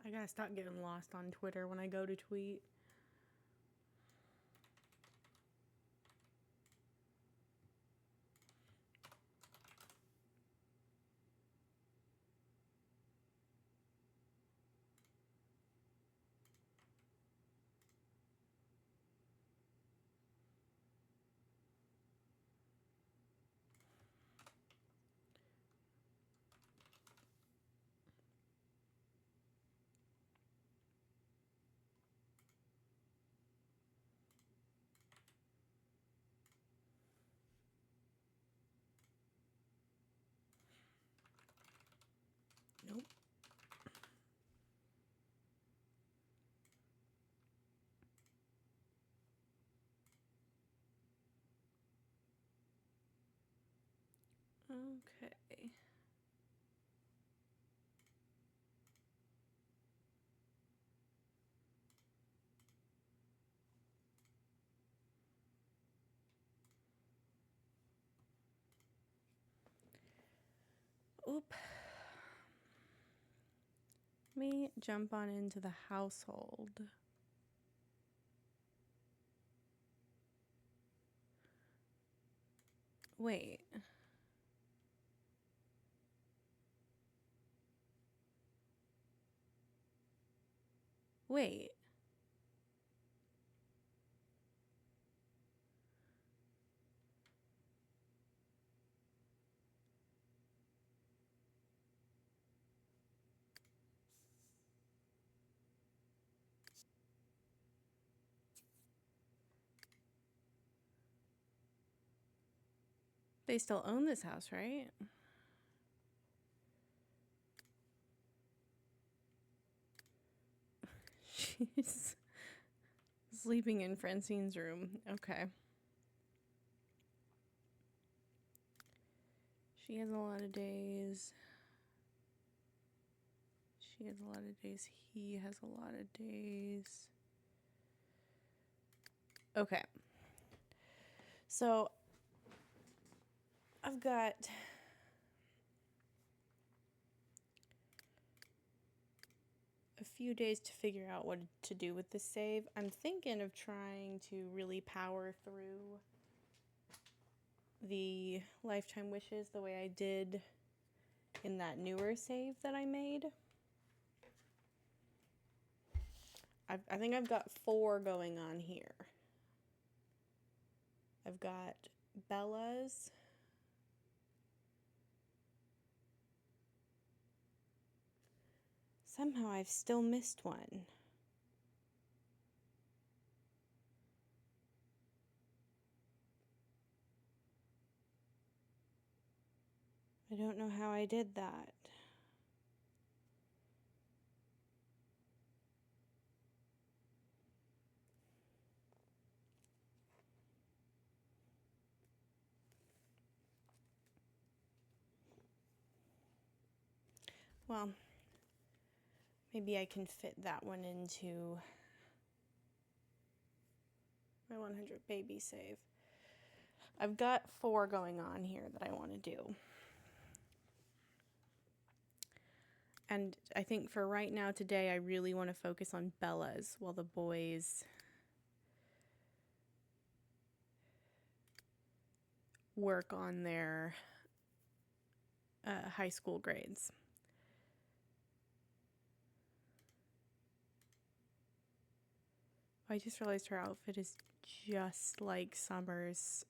I gotta stop getting lost on Twitter when I go to tweet. Nope. Okay. Oop. Let me jump on into the household. Wait. Wait. They still own this house, right? She's sleeping in Francine's room. Okay. She has a lot of days. She has a lot of days. He has a lot of days. Okay. So I've got a few days to figure out what to do with this save. I'm thinking of trying to really power through the lifetime wishes the way I did in that newer save that I made. I think I've got 4 going on here. I've got Bella's. Somehow I've still missed one. I don't know how I did that. Well, maybe I can fit that one into my 100 baby save. I've got 4 going on here that I want to do. And I think for right now today, I really want to focus on Bella's while the boys work on their high school grades. I just realized her outfit is just like Summer's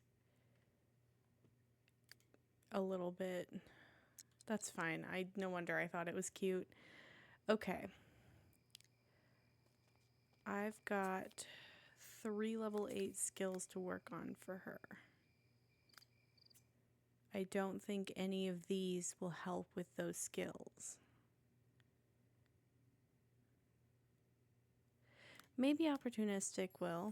a little bit. That's fine. No wonder I thought it was cute. Okay. I've got 3 level 8 skills to work on for her. I don't think any of these will help with those skills. Maybe opportunistic will.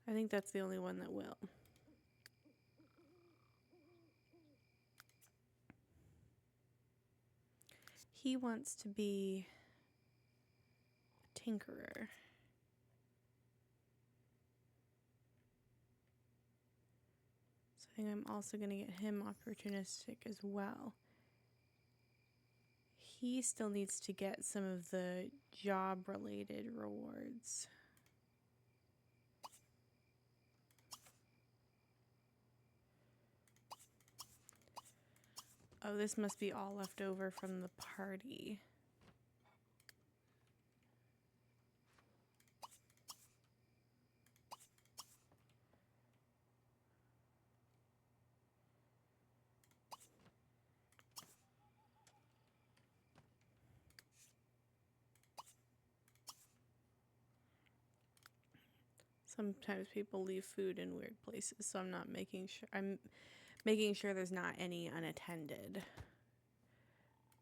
I think that's the only one that will. He wants to be a tinkerer. So I think I'm also going to get him opportunistic as well. He still needs to get some of the job-related rewards. Oh, this must be all left over from the party. Sometimes people leave food in weird places, so I'm making sure there's not any unattended.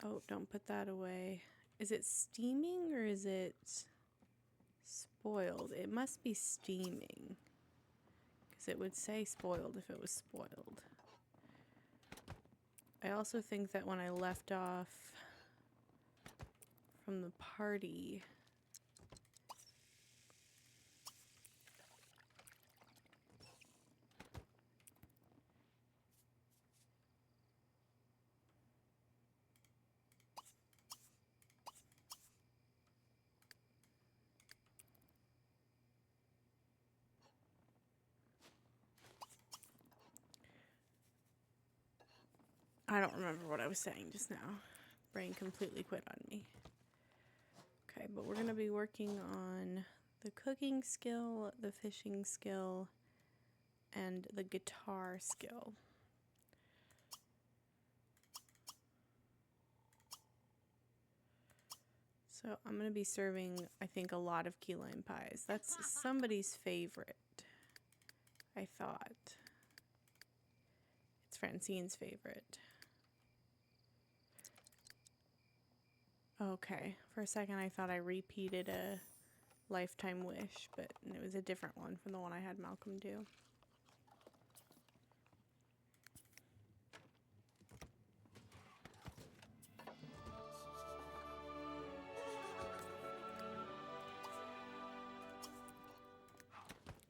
Oh, don't put that away. Is it steaming or is it spoiled? It must be steaming, because it would say spoiled if it was spoiled. I also think that when I left off from the party, I don't remember what I was saying just now. Brain completely quit on me. Okay, but we're going to be working on the cooking skill, the fishing skill, and the guitar skill. So I'm going to be serving, I think, a lot of key lime pies. That's somebody's favorite, I thought. It's Francine's favorite. Okay, for a second I thought I repeated a lifetime wish, but it was a different one from the one I had Malcolm do.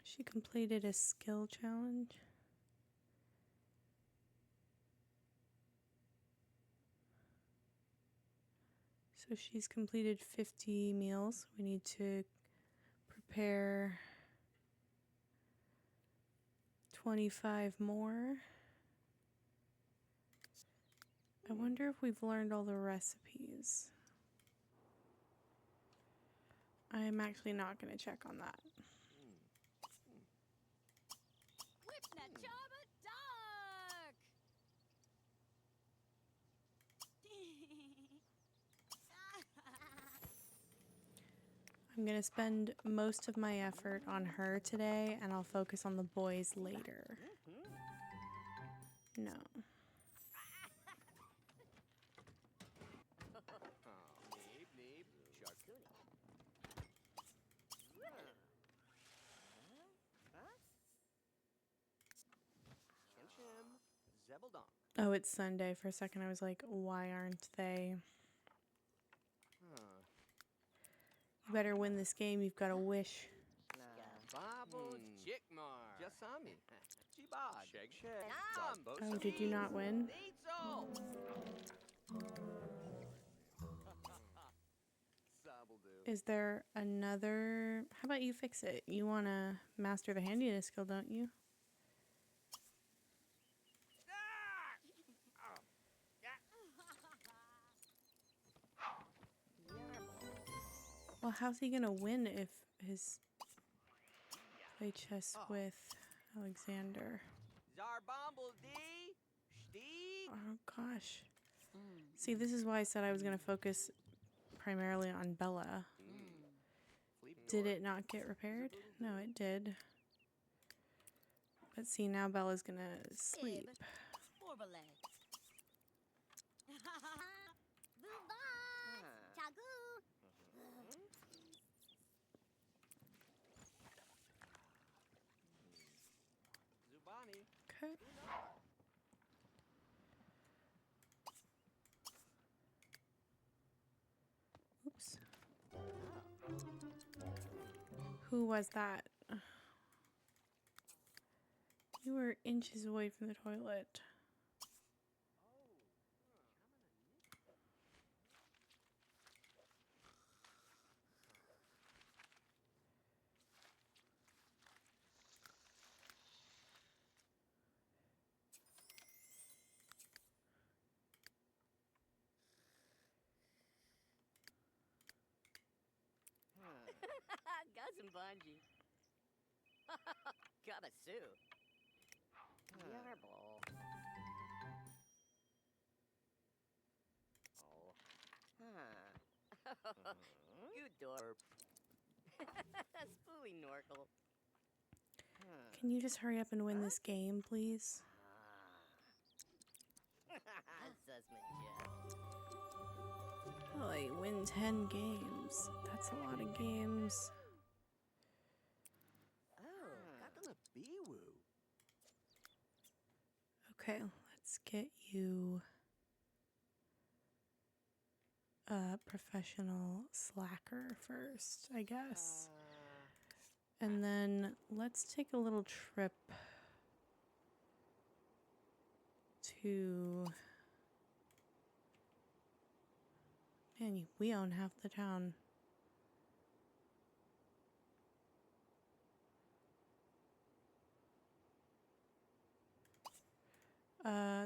She completed a skill challenge. So she's completed 50 meals. We need to prepare 25 more. I wonder if we've learned all the recipes. I am actually not going to check on that. I'm going to spend most of my effort on her today, and I'll focus on the boys later. No. Oh, it's Sunday. For a second I was like, why aren't they? You better win this game. You've got a wish. Oh, did you not win? Is there another? How about you fix it? You want to master the handiness skill, don't you? Well, how's he gonna win if his play chess with Alexander? Oh gosh. See, this is why I said I was gonna focus primarily on Bella. Did it not get repaired? No, it did. But see, now Bella's gonna sleep. Who was that? You were inches away from the toilet. Got some bungee. Got a suit. Yarble. Oh. Good door. Spooly Norkle. Can you just hurry up and win this game, please? Assessment check. Oh, I win 10 games. That's a lot of games. Oh, got the bee-woo. Okay, let's get you a professional slacker first, I guess. And then let's take a little trip to... Man, we own half the town.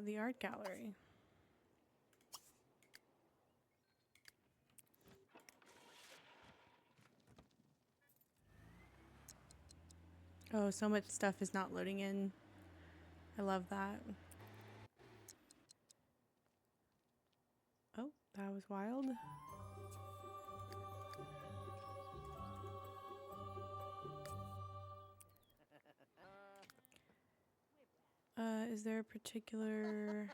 The art gallery. Oh, so much stuff is not loading in. I love that. Oh, that was wild. Is there a particular...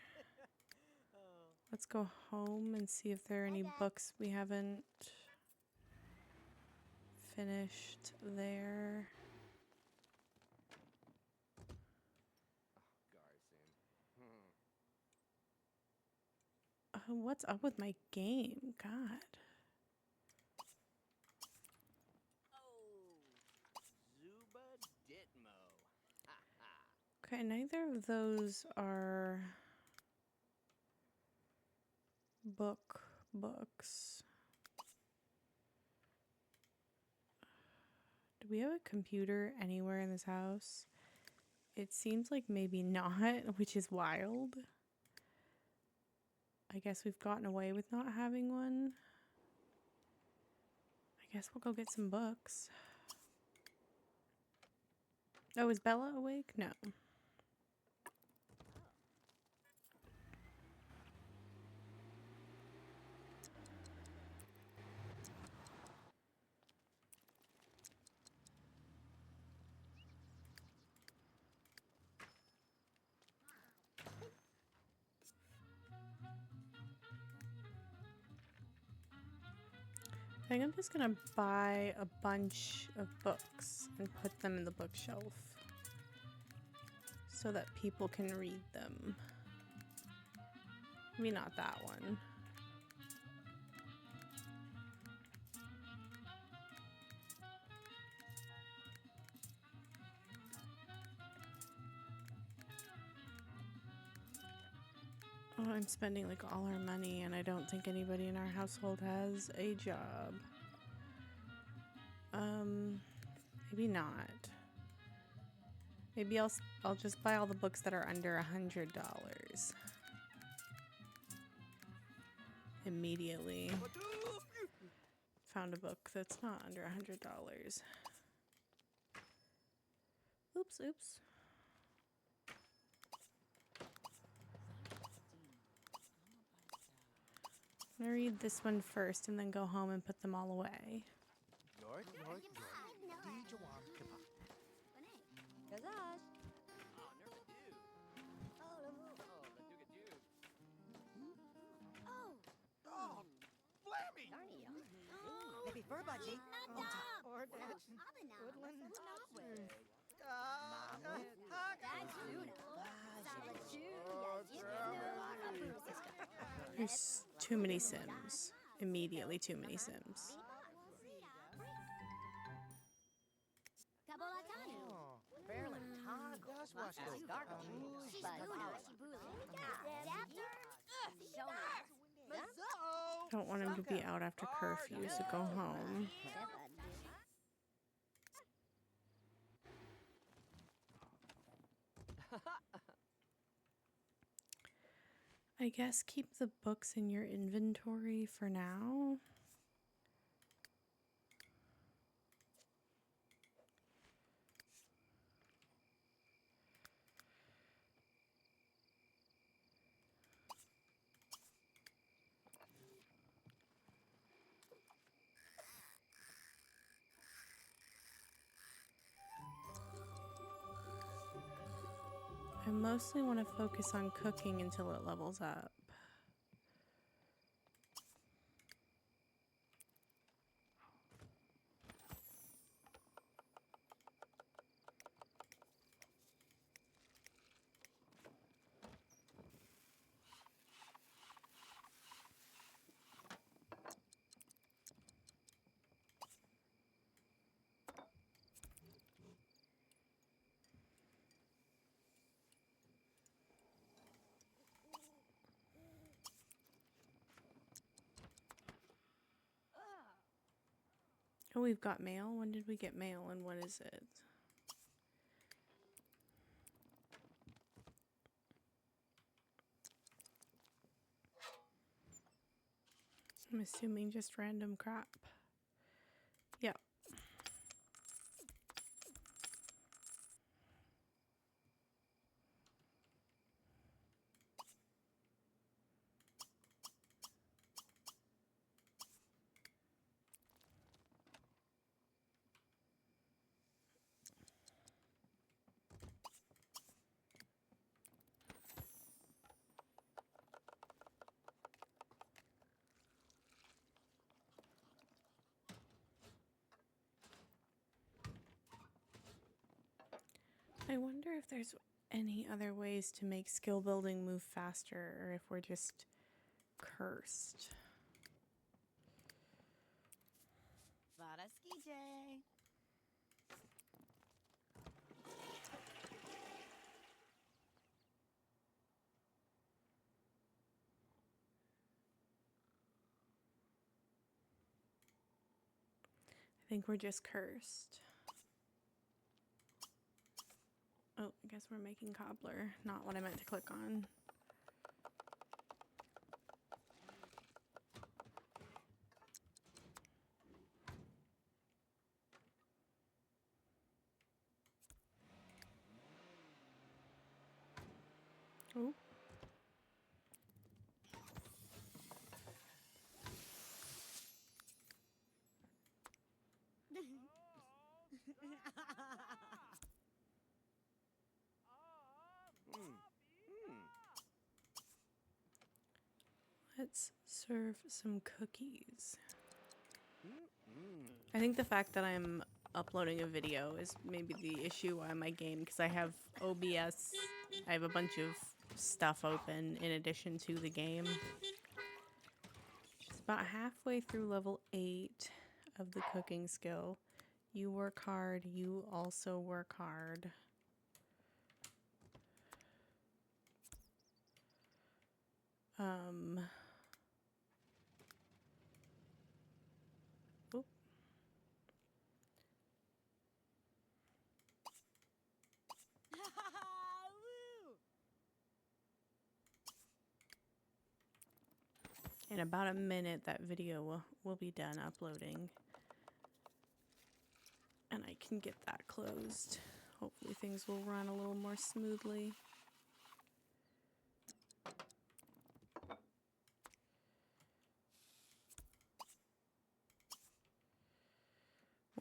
Let's go home and see if there are any books we haven't finished there. What's up with my game? God. Zuba Ditmo. Okay, neither of those are books. Do we have a computer anywhere in this house? It seems like maybe not, which is wild. I guess we've gotten away with not having one. I guess we'll go get some books. Oh, is Bella awake? No. I think I'm just gonna buy a bunch of books and put them in the bookshelf so that people can read them. Maybe not that one. Oh, I'm spending like all our money and I don't think anybody in our household has a job. Maybe not. Maybe I'll just buy all the books that are under $100. Immediately. Found a book that's not under $100. Oops. I'm gonna read this one first and then go home and put them all away. There's too many Sims. Immediately too many Sims. I don't want him to be out after curfew, so go home. I guess keep the books in your inventory for now. I mostly want to focus on cooking until it levels up. Oh, we've got mail. When did we get mail and what is it? I'm assuming just random crap. Yep. I wonder if there's any other ways to make skill building move faster, or if we're just cursed. I think we're just cursed. Oh, I guess we're making cobbler. Not what I meant to click on. Oh. Let's serve some cookies. I think the fact that I'm uploading a video is maybe the issue on my game, because I have OBS. I have a bunch of stuff open in addition to the game. It's about halfway through level 8 of the cooking skill. You work hard, you also work hard. Oop. In about a minute, that video will be done uploading. And I can get that closed. Hopefully things will run a little more smoothly.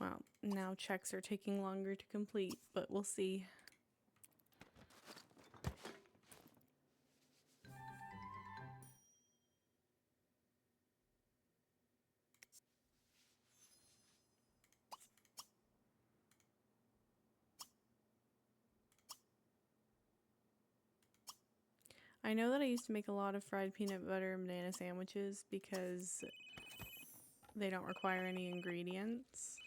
Well, now checks are taking longer to complete, but we'll see. I know that I used to make a lot of fried peanut butter and banana sandwiches because they don't require any ingredients.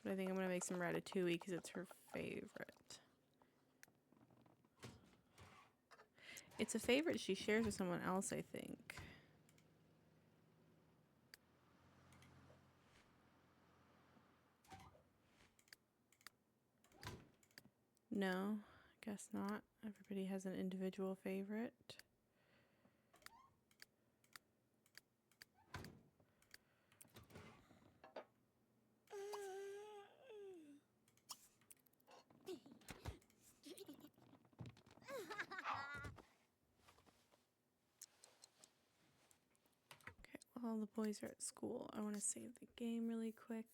But I think I'm going to make some ratatouille because it's her favorite. It's a favorite she shares with someone else, I think. No, guess not. Everybody has an individual favorite. Okay, while the boys are at school, I want to save the game really quick.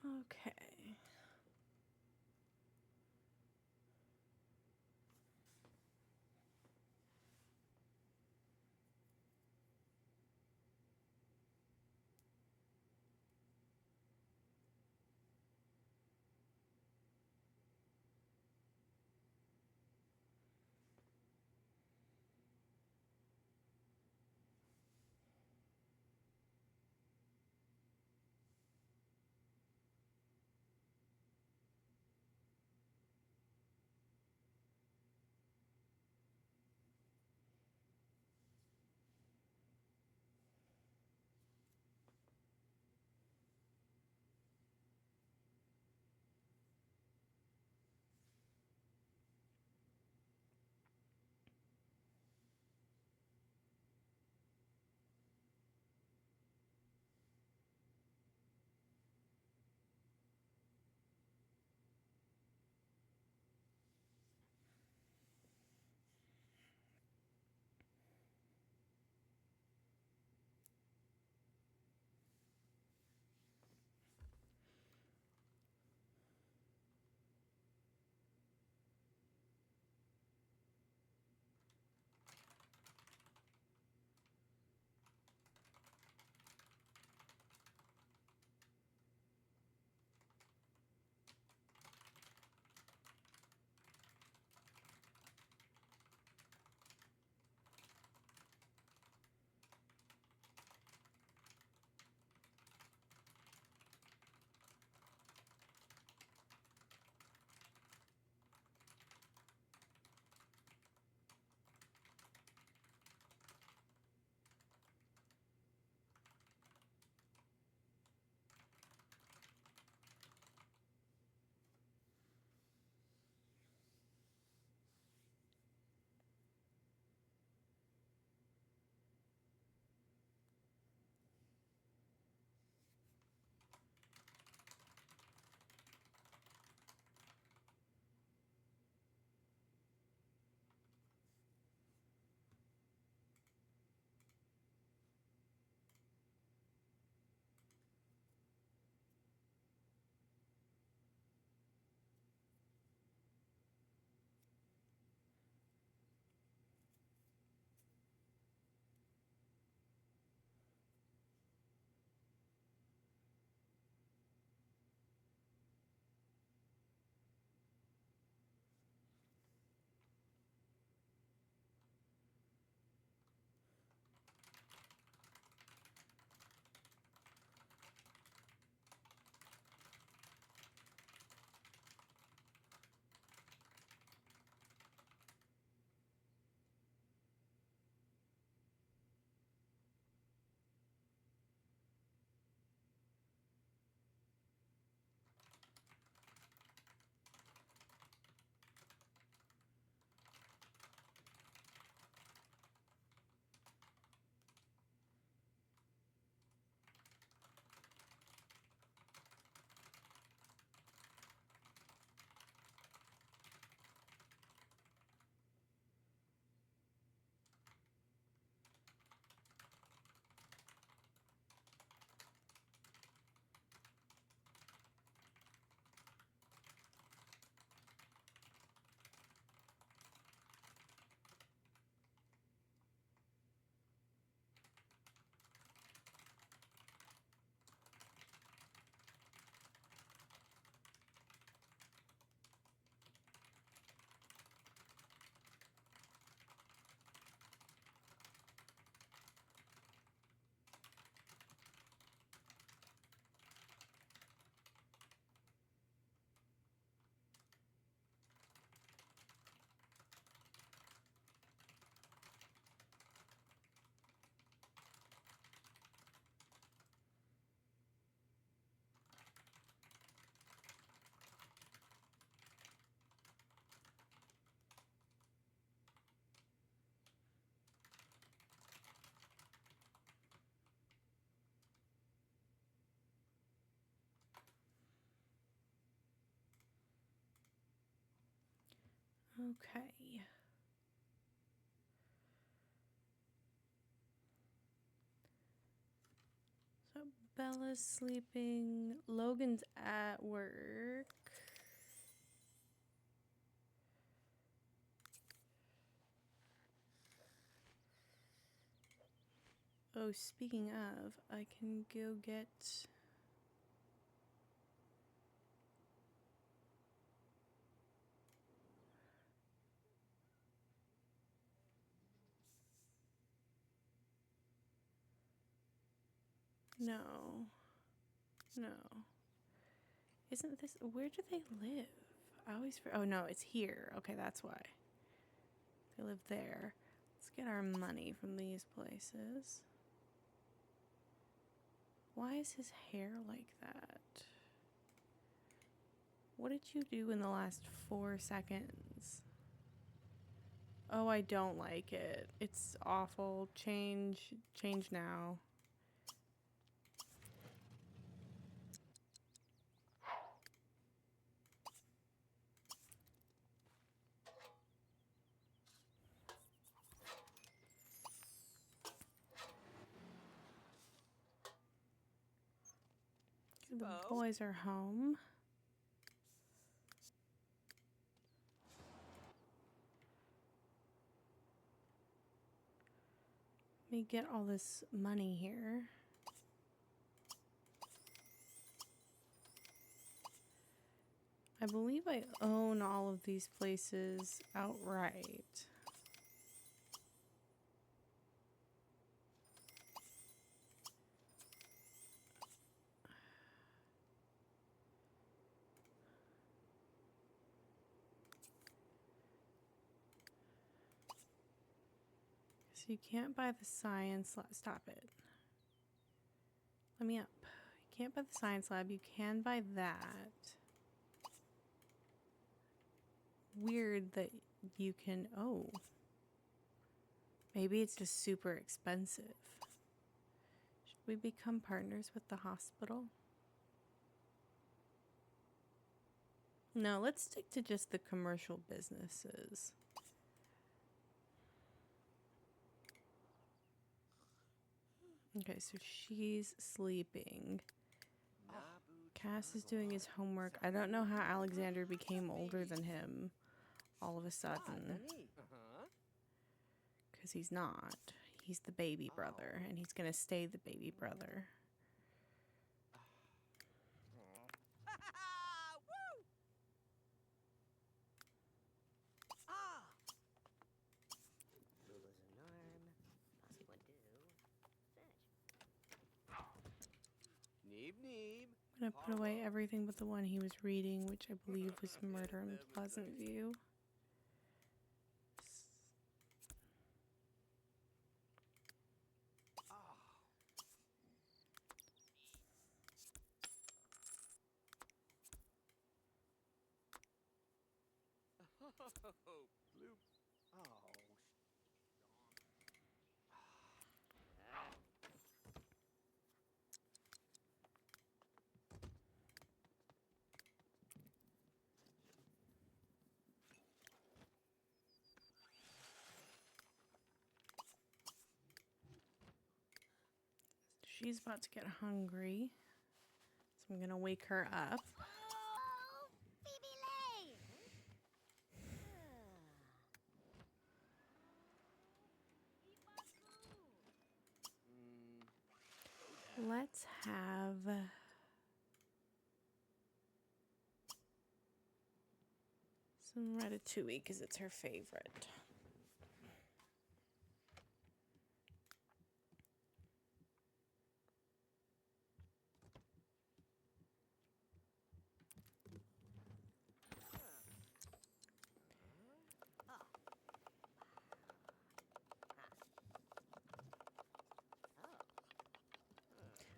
Okay. Okay. So Bella's sleeping. Logan's at work. Oh, speaking of, I can go get... No. No. Isn't this... Where do they live? I always... Oh, no, it's here. Okay, that's why. They live there. Let's get our money from these places. Why is his hair like that? What did you do in the last 4 seconds? Oh, I don't like it. It's awful. Change now. The boys are home. Let me get all this money here. I believe I own all of these places outright. So you can't buy the science lab. Stop it. Let me up. You can't buy the science lab. You can buy that. Weird that you can... Oh. Maybe it's just super expensive. Should we become partners with the hospital? No, let's stick to just the commercial businesses. Okay, so she's sleeping. Cass is doing his homework. I don't know how Alexander became older than him all of a sudden. Because he's not. He's the baby brother, and he's going to stay the baby brother. I'm going to put away everything but the one he was reading, which I believe was Murder in Pleasant View. She's about to get hungry, so I'm gonna wake her up. Let's have some ratatouille because it's her favorite.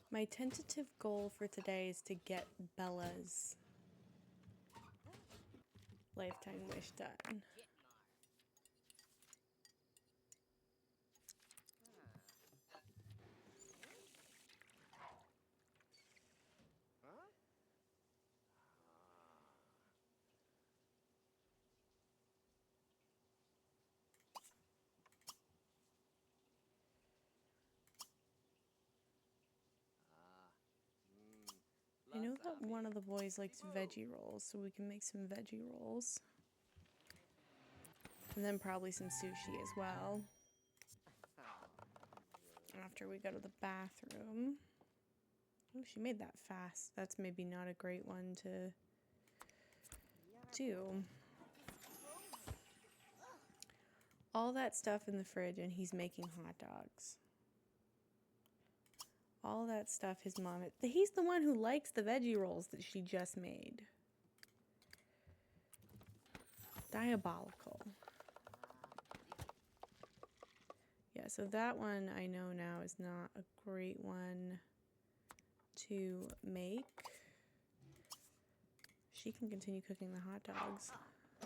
My tentative goal for today is to get Bella's lifetime wish done. I know that one of the boys likes veggie rolls, so we can make some veggie rolls. And then probably some sushi as well. After we go to the bathroom. Oh, she made that fast. That's maybe not a great one to do. All that stuff in the fridge and he's making hot dogs. All that stuff his mom... He's the one who likes the veggie rolls that she just made. Diabolical. Yeah, so that one I know now is not a great one to make. She can continue cooking the hot dogs.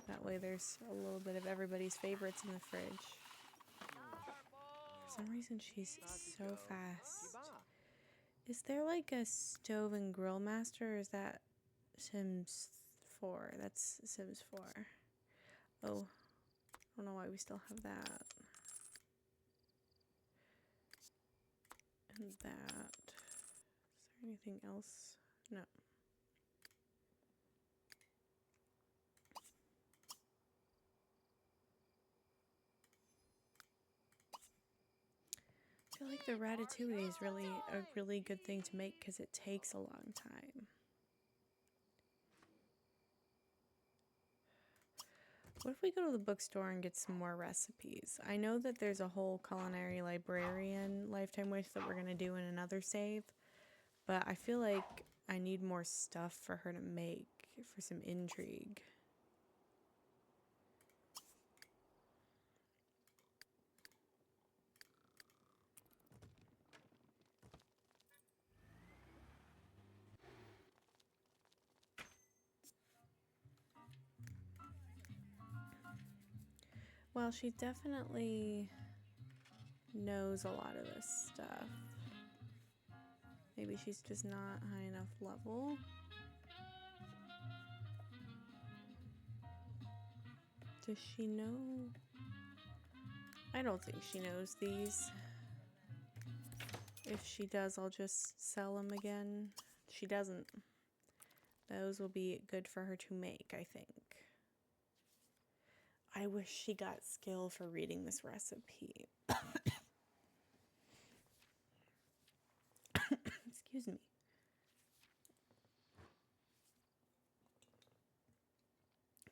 That way there's a little bit of everybody's favorites in the fridge. For some reason she's so fast. Is there like a stove and grill master, or is that Sims 4? That's Sims 4. Oh, I don't know why we still have that. And that. Is there anything else? No. I feel like the ratatouille is really a really good thing to make because it takes a long time. What if we go to the bookstore and get some more recipes? I know that there's a whole culinary librarian lifetime wish that we're going to do in another save, but I feel like I need more stuff for her to make for some intrigue. Well, she definitely knows a lot of this stuff. Maybe she's just not high enough level. Does she know? I don't think she knows these. If she does, I'll just sell them again. She doesn't. Those will be good for her to make, I think. I wish she got skill for reading this recipe. Excuse me.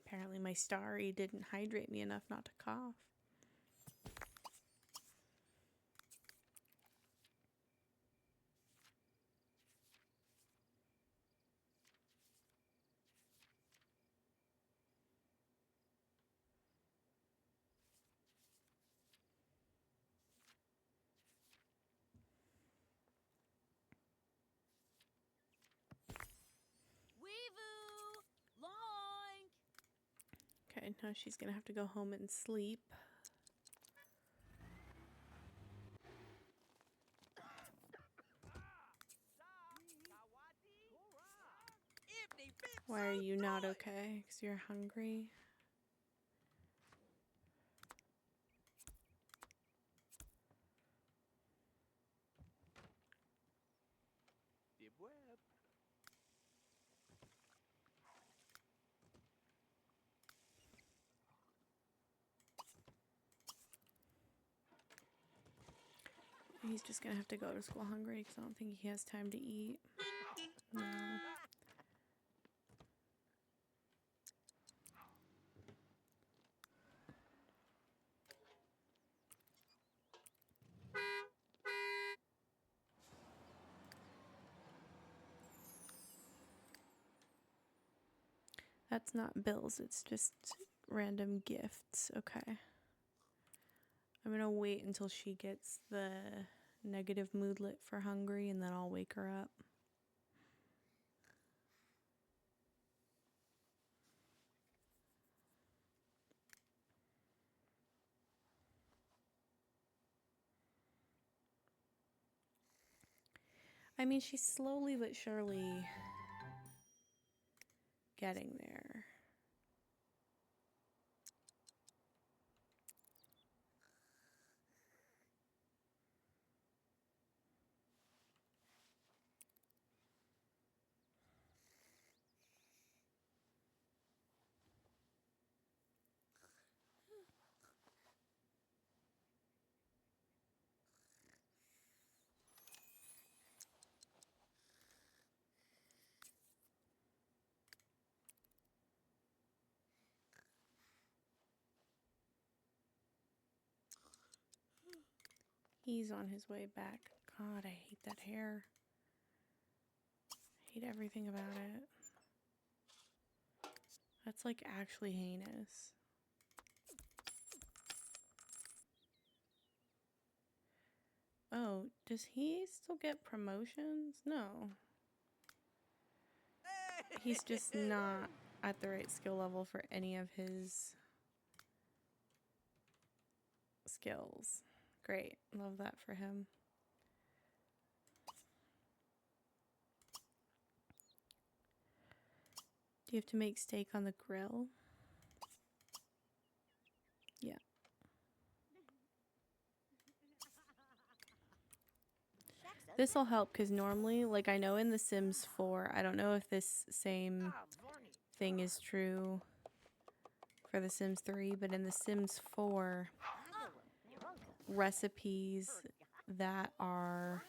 Apparently my starry didn't hydrate me enough not to cough. Okay, now she's gonna have to go home and sleep. Why are you not okay? Because you're hungry? He's just gonna have to go to school hungry because I don't think he has time to eat. No. That's not bills, it's just random gifts. Okay. I'm gonna wait until she gets the negative moodlet for hungry and then I'll wake her up. I mean, she's slowly but surely getting there. He's on his way back. God, I hate that hair. I hate everything about it. That's like actually heinous. Oh, does he still get promotions? No. He's just not at the right skill level for any of his skills. Great. Love that for him. Do you have to make steak on the grill? Yeah. This will help because normally, like I know in The Sims 4, I don't know if this same thing is true for The Sims 3, but in The Sims 4, recipes that are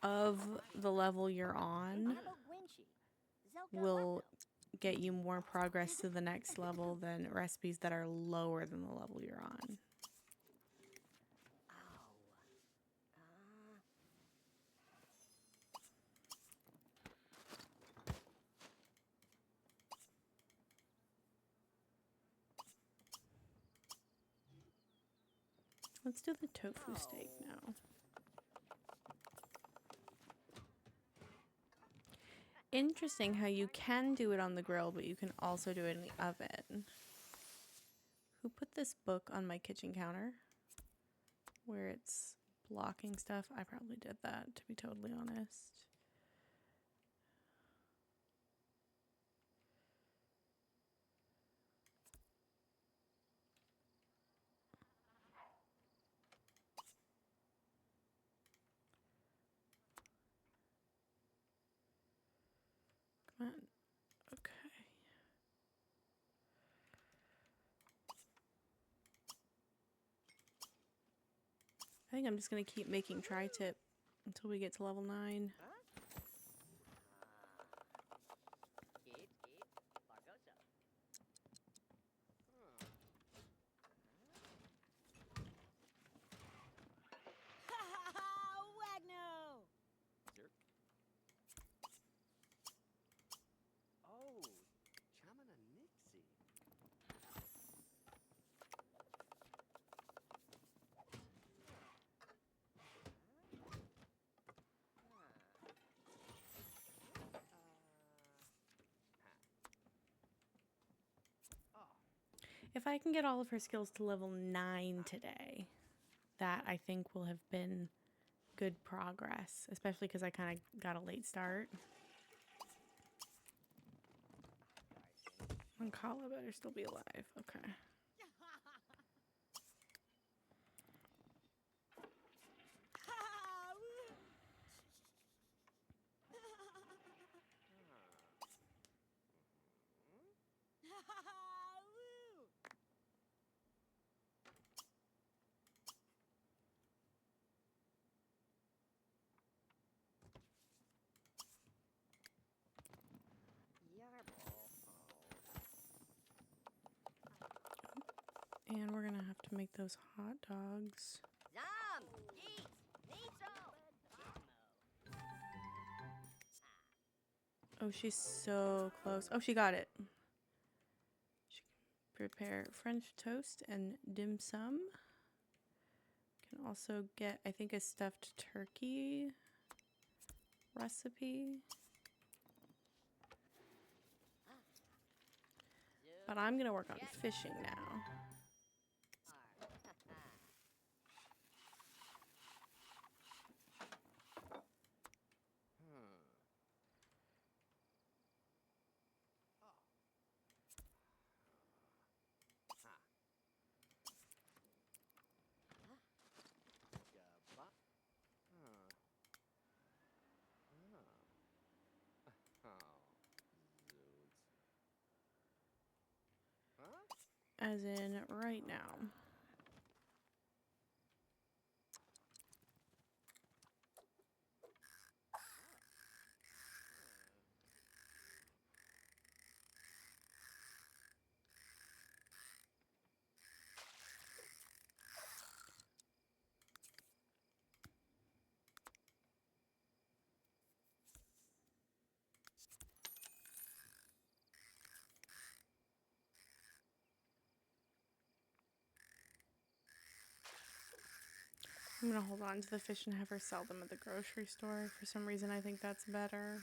of the level you're on will get you more progress to the next level than recipes that are lower than the level you're on. Let's do the tofu steak now. Interesting how you can do it on the grill, but you can also do it in the oven. Who put this book on my kitchen counter where it's blocking stuff? I probably did that, to be totally honest. Come on. Okay. I think I'm just going to keep making tri-tip until we get to level 9. Oh, Chamana Nixie. If I can get all of her skills to level 9 today, that I think will have been good progress, especially because I kind of got a late start. Mancala better still be alive. Okay. And we're gonna have to make those hot dogs. Oh, she's so close. Oh, she got it. She can prepare French toast and dim sum. Can also get, I think, a stuffed turkey recipe. But I'm gonna work on fishing now. As in right now. I'm gonna hold on to the fish and have her sell them at the grocery store. For some reason, I think that's better.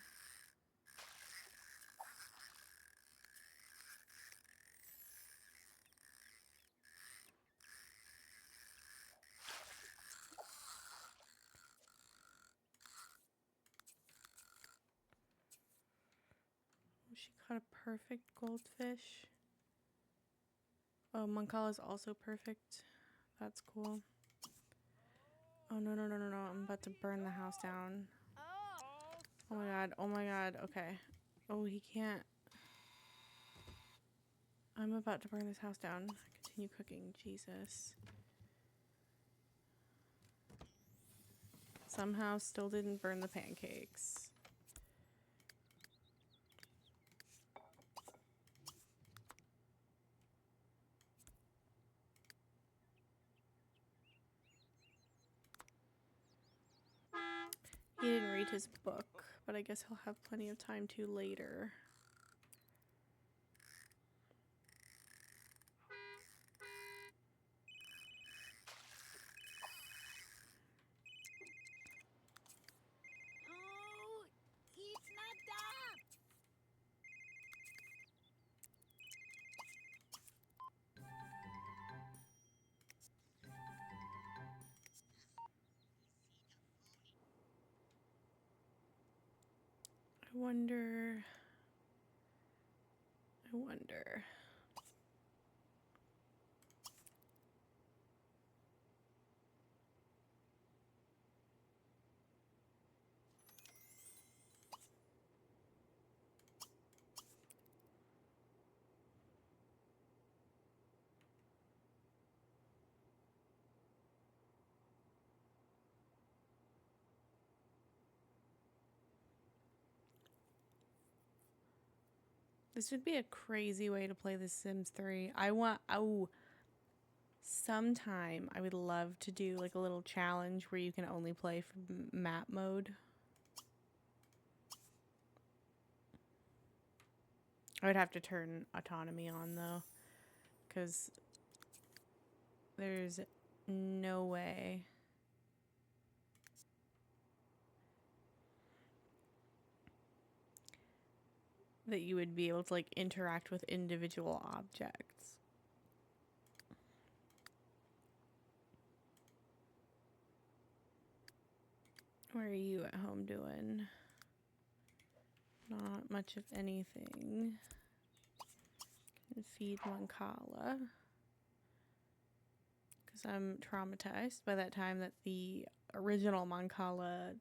She caught a perfect goldfish. Oh, Mancala is also perfect. That's cool. Oh, no, no, no, no, no. I'm about to burn the house down. Oh my god. Oh my god. Okay. Oh, he can't. I'm about to burn this house down. Continue cooking. Jesus. Somehow still didn't burn the pancakes. He didn't read his book, but I guess he'll have plenty of time to later. I wonder. This would be a crazy way to play The Sims 3. Sometime I would love to do like a little challenge where you can only play for map mode. I would have to turn autonomy on though, because there's no way that you would be able to like interact with individual objects. What are you at home doing? Not much of anything. Can feed Mancala. Because I'm traumatized by that time that the original Mancala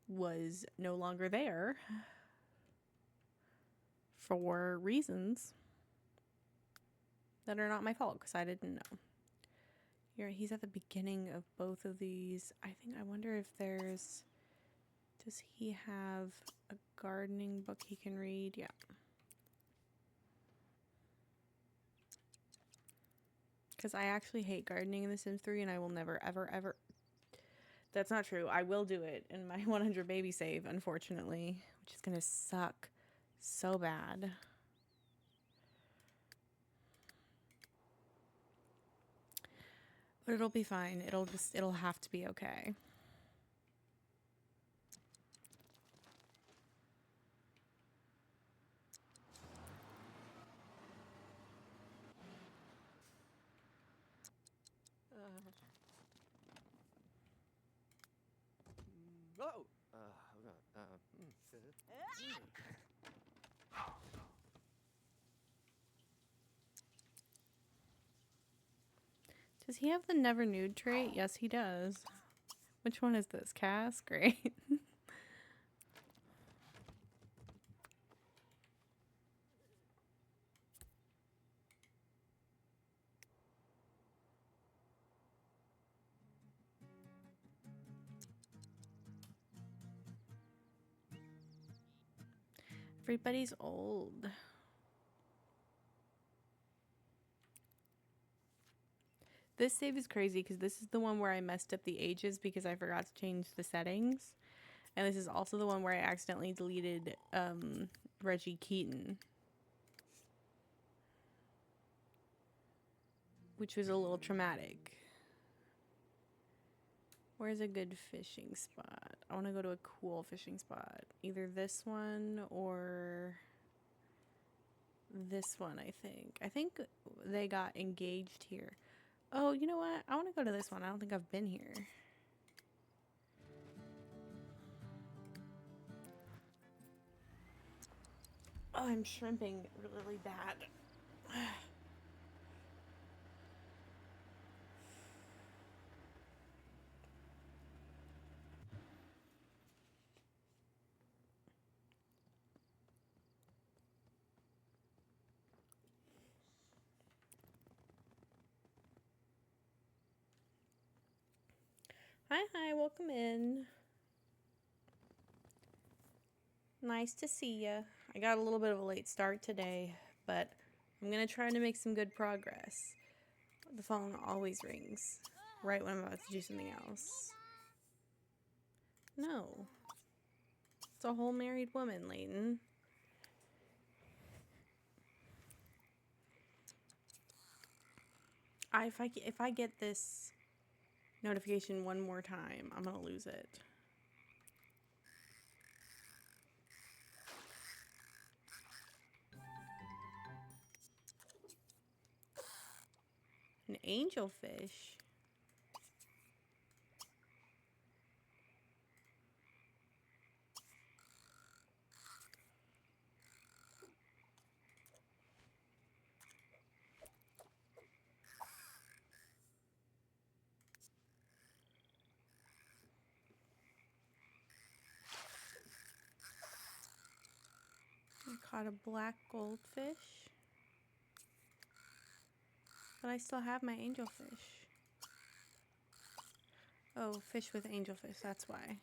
was no longer there for reasons that are not my fault because I didn't know. He's at the beginning of both of these. I wonder if there's... Does he have a gardening book he can read? Yeah. Because I actually hate gardening in The Sims 3 and I will never, ever, ever... That's not true. I will do it in my 100 baby save, unfortunately, which is going to suck so bad. But it'll be fine. It'll have to be okay. Oh! Does he have the never nude trait? Yes, he does. Which one is this? Cass? Great. Everybody's old. This save is crazy because this is the one where I messed up the ages because I forgot to change the settings. And this is also the one where I accidentally deleted Reggie Keaton. Which was a little traumatic. Where's a good fishing spot? I want to go to a cool fishing spot. Either this one or this one, I think. I think they got engaged here. Oh, you know what? I want to go to this one. I don't think I've been here. Oh, I'm shrimping really bad. Hi, welcome in. Nice to see ya. I got a little bit of a late start today, but I'm gonna try to make some good progress. The phone always rings right when I'm about to do something else. No. It's a whole married woman, Layton. If I get this notification one more time, I'm gonna lose it. An angelfish. I caught a black goldfish. But I still have my angelfish. Oh, fish with angelfish, that's why.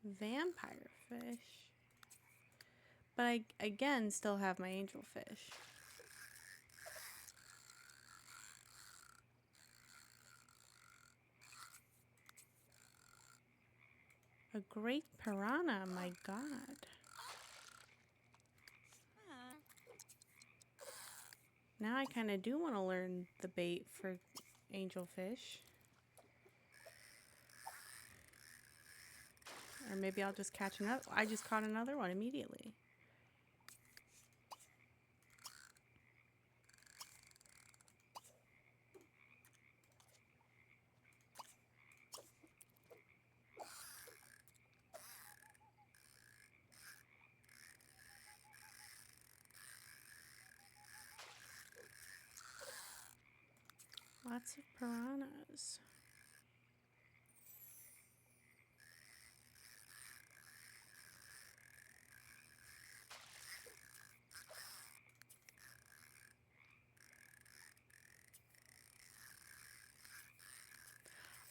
Vampire fish. But I, again, still have my angelfish. A great piranha, my god. Now I kind of do want to learn the bait for angelfish. Or maybe I'll just catch another. I just caught another one immediately. Lots of piranhas.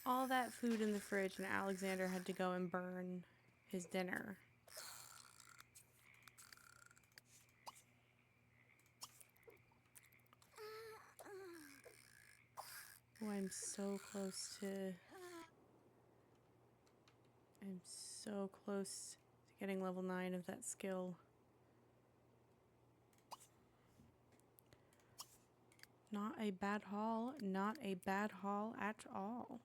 All that food in the fridge, and Alexander had to go and burn his dinner. Oh, I'm so close to getting level 9 of that skill. Not a bad haul. Not a bad haul at all.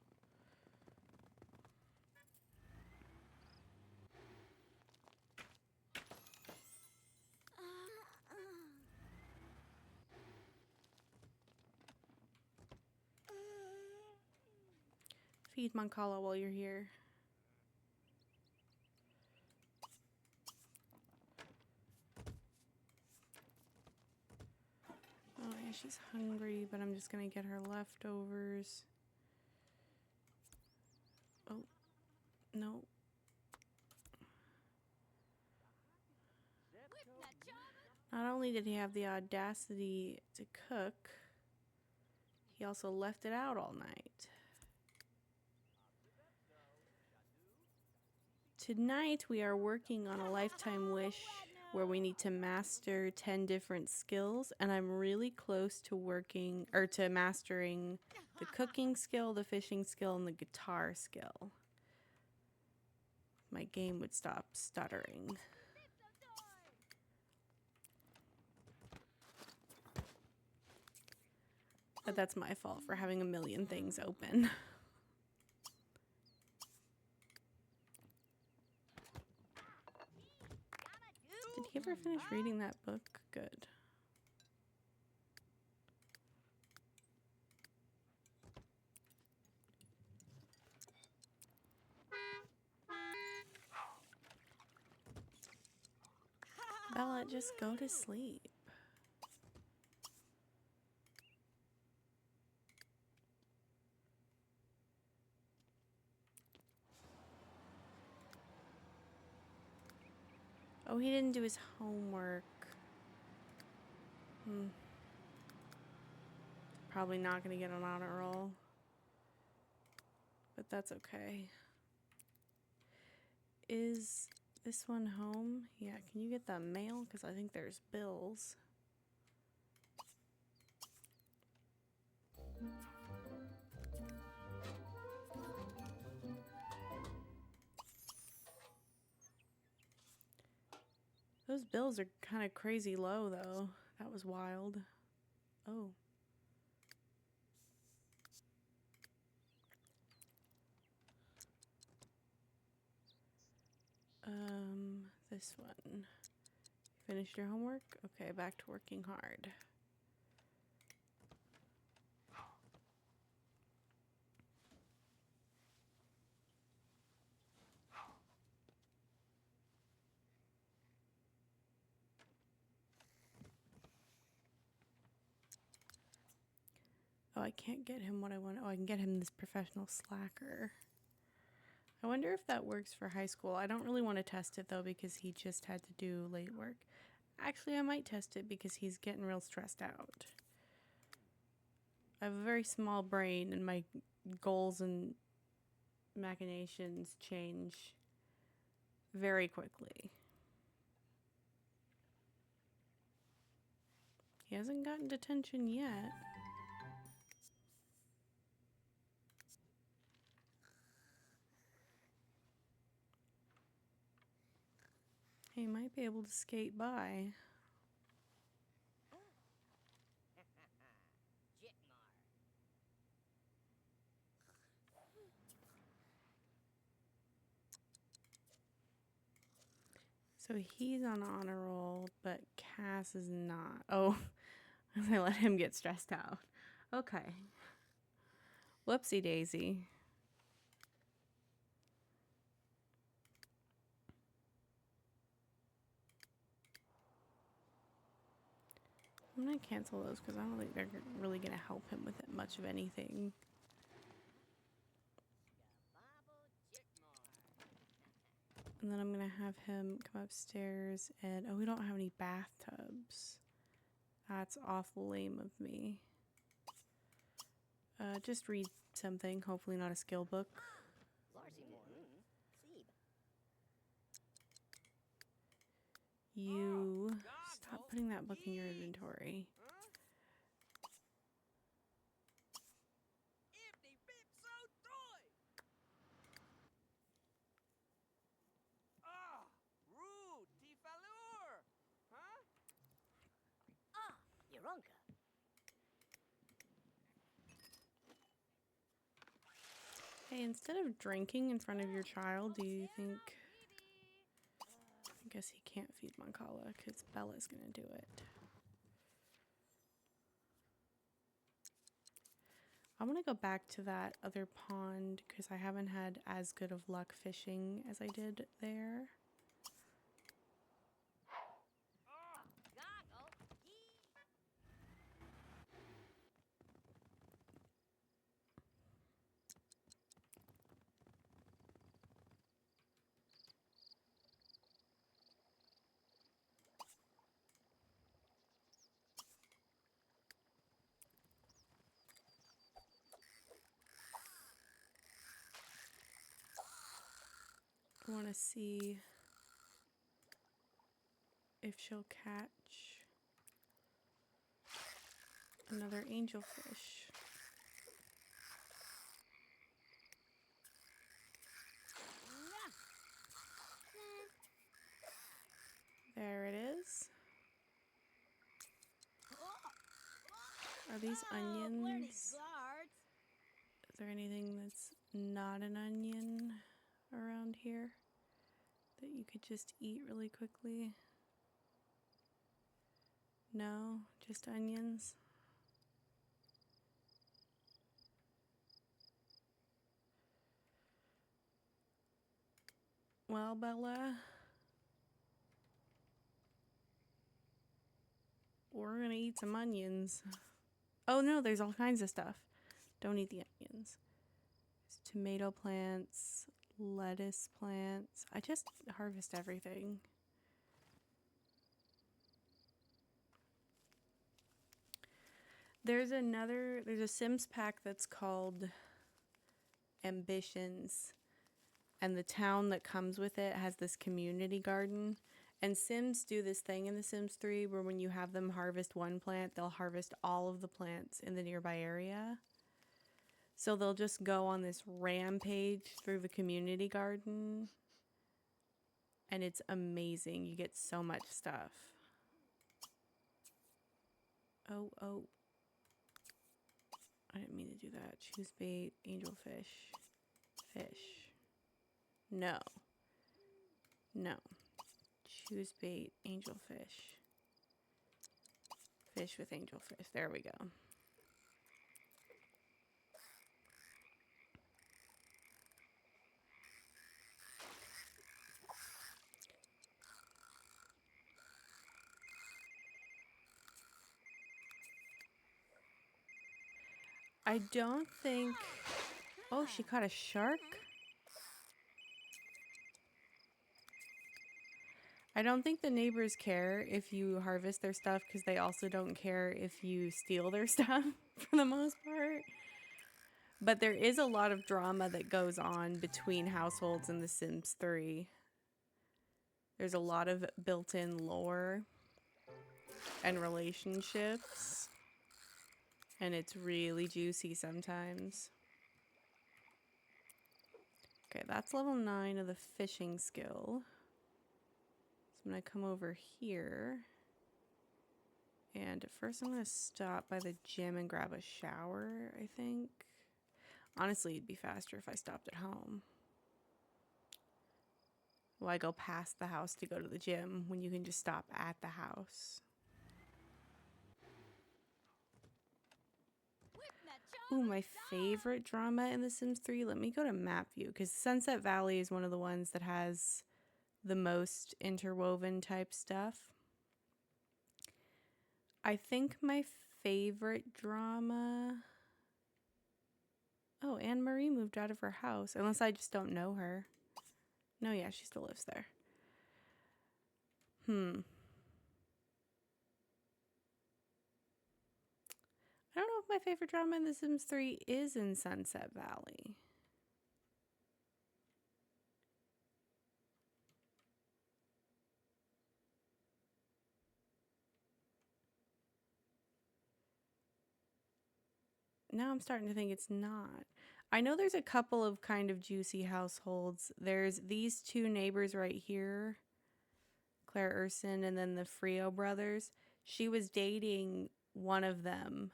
Feed Mancala while you're here. Oh yeah, she's hungry, but I'm just gonna get her leftovers. Oh, no. Not only did he have the audacity to cook, he also left it out all night. Tonight we are working on a lifetime wish where we need to master 10 different skills, and I'm really close to mastering the cooking skill, the fishing skill, and the guitar skill. My game would stop stuttering. But that's my fault for having a million things open. Did he ever finish reading that book? Good. Bella, just go to sleep. Oh, he didn't do his homework. Probably not going to get an honor roll. But that's okay. Is this one home? Yeah, can you get the mail? Because I think there's bills. Those bills are kind of crazy low, though. That was wild. Oh. This one. Finished your homework? Okay, back to working hard. Oh, I can't get him what I want. Oh, I can get him this professional slacker. I wonder if that works for high school. I don't really want to test it, though, because he just had to do late work. Actually, I might test it because he's getting real stressed out. I have a very small brain, and my goals and machinations change very quickly. He hasn't gotten detention yet. He might be able to skate by. So he's on honor roll, but Cass is not. Oh, I let him get stressed out. Okay. Whoopsie daisy. I'm gonna cancel those because I don't think they're really gonna help him with it much of anything. And then I'm gonna have him come upstairs and oh, we don't have any bathtubs. That's awful lame of me. Just read something, hopefully not a skill book. You stop putting that book in your inventory. Hey, instead of drinking in front of your child, do you think... I guess he can't feed Mancala because Bella's gonna do it. I want to go back to that other pond because I haven't had as good of luck fishing as I did there. I want to see if she'll catch another angelfish. There it is. Are these Oh, plenty onions? Glards. Is there anything that's not an onion around here that you could just eat really quickly? No, just onions. Well, Bella, we're gonna eat some onions. Oh no, there's all kinds of stuff. Don't eat the onions. There's tomato plants, lettuce plants. I just harvest everything. There's a Sims pack that's called Ambitions, and the town that comes with it has this community garden. And Sims do this thing in The Sims 3 where when you have them harvest one plant, they'll harvest all of the plants in the nearby area. So they'll just go on this rampage through the community garden. And it's amazing. You get so much stuff. Oh. I didn't mean to do that. Choose bait, angelfish, fish. No. Choose bait, angelfish. Fish with angelfish. There we go. I don't think... Oh, she caught a shark? I don't think the neighbors care if you harvest their stuff because they also don't care if you steal their stuff for the most part. But there is a lot of drama that goes on between households in The Sims 3. There's a lot of built-in lore and relationships. And it's really juicy sometimes. Okay, that's level 9 of the fishing skill. So I'm going to come over here. And at first I'm going to stop by the gym and grab a shower, I think. Honestly, it'd be faster if I stopped at home. Well, I go past the house to go to the gym when you can just stop at the house. Ooh, my favorite drama in The Sims 3. Let me go to map view because Sunset Valley is one of the ones that has the most interwoven type stuff. I think my favorite drama... Oh, Anne Marie moved out of her house. Unless I just don't know her. No, yeah, she still lives there. I don't know if my favorite drama in The Sims 3 is in Sunset Valley. Now I'm starting to think it's not. I know there's a couple of kind of juicy households. There's these two neighbors right here, Claire Urson and then the Frio brothers. She was dating one of them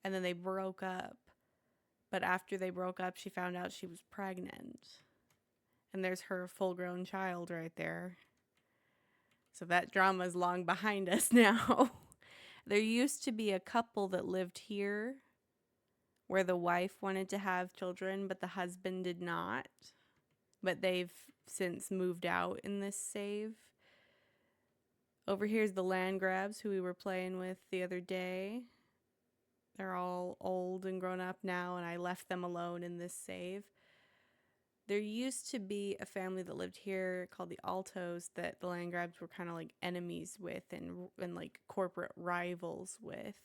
and then they broke up. But after they broke up, she found out she was pregnant. And there's her full-grown child right there. So that drama's long behind us now. There used to be a couple that lived here where the wife wanted to have children, but the husband did not. But they've since moved out in this save. Over here's the land grabs who we were playing with the other day. They're all old and grown up now, and I left them alone in this save. There used to be a family that lived here called the Altos that the land grabs were kind of like enemies with and like corporate rivals with.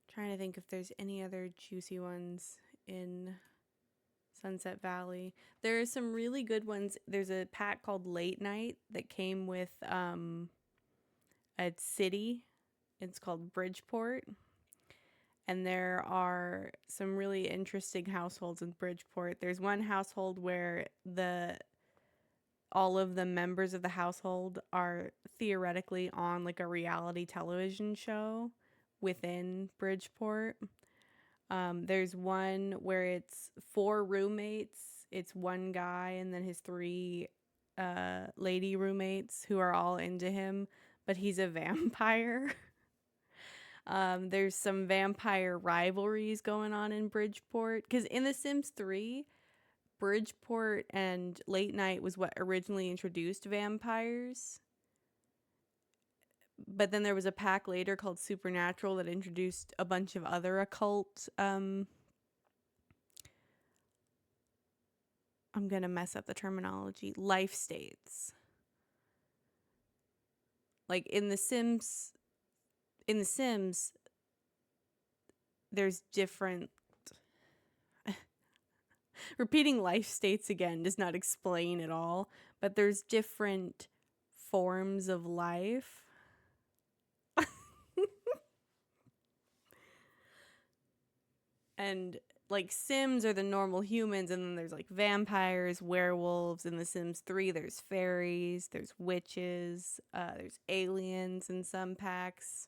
Trying to think if there's any other juicy ones in Sunset Valley. There are some really good ones. There's a pack called Late Night that came with a city. It's called Bridgeport. And there are some really interesting households in Bridgeport. There's one household where the all of the members of the household are theoretically on like a reality television show within Bridgeport. There's one where it's 4 roommates. It's one guy and then his 3 lady roommates who are all into him, but he's a vampire. There's some vampire rivalries going on in Bridgeport because in The Sims 3, Bridgeport and Late Night was what originally introduced vampires. But then there was a pack later called Supernatural that introduced a bunch of other occult. I'm going to mess up the terminology. Life states. Like in The Sims, there's different. Repeating life states again does not explain at all, but there's different forms of life. And like Sims are the normal humans, and then there's like vampires, werewolves. In The Sims 3, there's fairies, there's witches, there's aliens in some packs.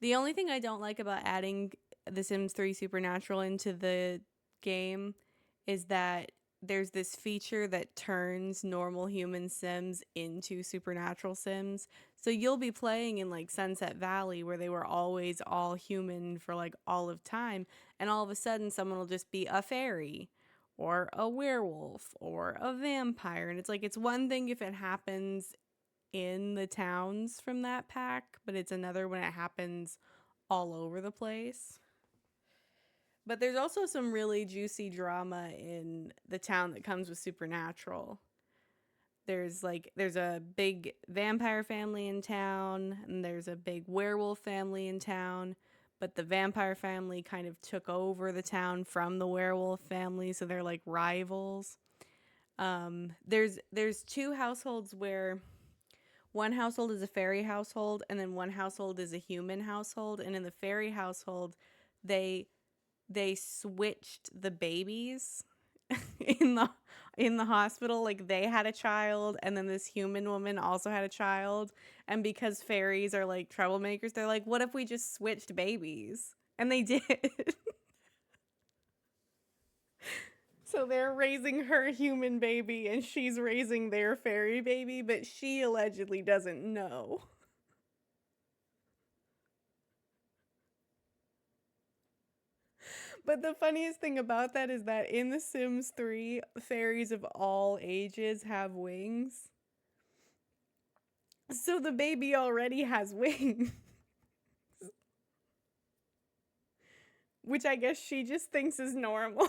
The only thing I don't like about adding The Sims 3 Supernatural into the game is that there's this feature that turns normal human Sims into supernatural Sims. So you'll be playing in like Sunset Valley where they were always all human for like all of time, and all of a sudden someone will just be a fairy or a werewolf or a vampire. And it's like, it's one thing if it happens in the towns from that pack, but it's another when it happens all over the place. But there's also some really juicy drama in the town that comes with Supernatural. There's a big vampire family in town, and there's a big werewolf family in town, but the vampire family kind of took over the town from the werewolf family, so they're like rivals. There's 2 households where one household is a fairy household and then one household is a human household, and in the fairy household they switched the babies in the hospital. Like they had a child and then this human woman also had a child, and because fairies are like troublemakers, they're like, what if we just switched babies? And they did. So they're raising her human baby and she's raising their fairy baby, but she allegedly doesn't know. But the funniest thing about that is that in The Sims 3, fairies of all ages have wings. So the baby already has wings. Which I guess she just thinks is normal.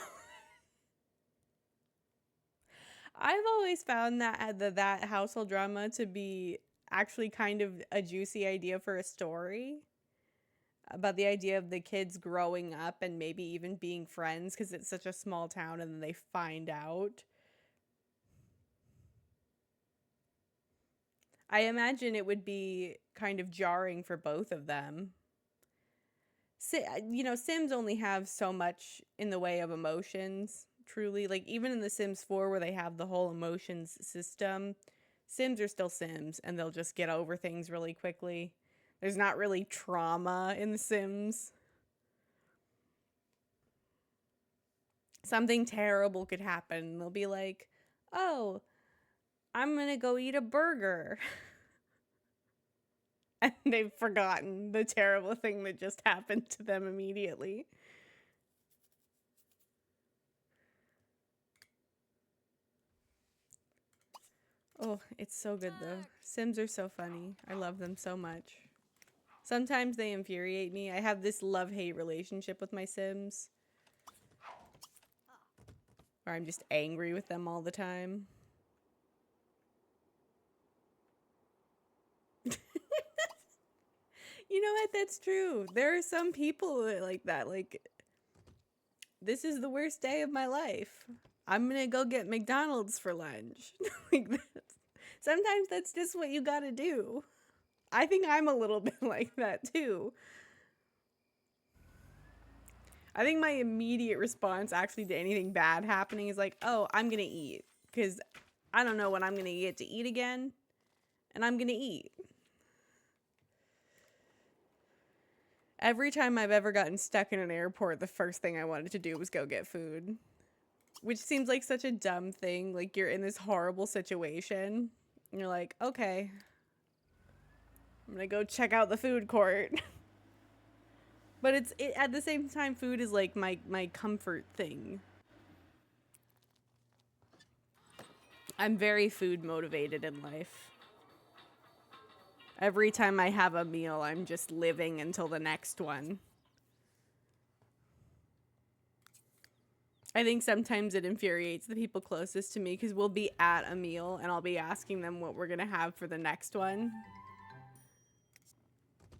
I've always found that household drama to be actually kind of a juicy idea for a story. About the idea of the kids growing up and maybe even being friends because it's such a small town and then they find out. I imagine it would be kind of jarring for both of them. Sims only have so much in the way of emotions, truly. Like, even in The Sims 4 where they have the whole emotions system, Sims are still Sims and they'll just get over things really quickly. There's not really trauma in The Sims. Something terrible could happen. They'll be like, oh, I'm going to go eat a burger. And they've forgotten the terrible thing that just happened to them immediately. Oh, it's so good though. Sims are so funny. I love them so much. Sometimes they infuriate me. I have this love-hate relationship with my Sims, where I'm just angry with them all the time. You know what? That's true. There are some people like that. Like, this is the worst day of my life. I'm gonna go get McDonald's for lunch. Like that. Sometimes that's just what you gotta do. I think I'm a little bit like that too. I think my immediate response actually to anything bad happening is like, oh, I'm gonna eat. because I don't know when I'm going to get to eat again, and I'm going to eat. Every time I've ever gotten stuck in an airport, the first thing I wanted to do was go get food, which seems like such a dumb thing. Like, you're in this horrible situation, and you're like, okay, I'm going to go check out the food court. But at the same time, food is like my comfort thing. I'm very food motivated in life. Every time I have a meal, I'm just living until the next one. I think sometimes it infuriates the people closest to me because we'll be at a meal and I'll be asking them what we're going to have for the next one.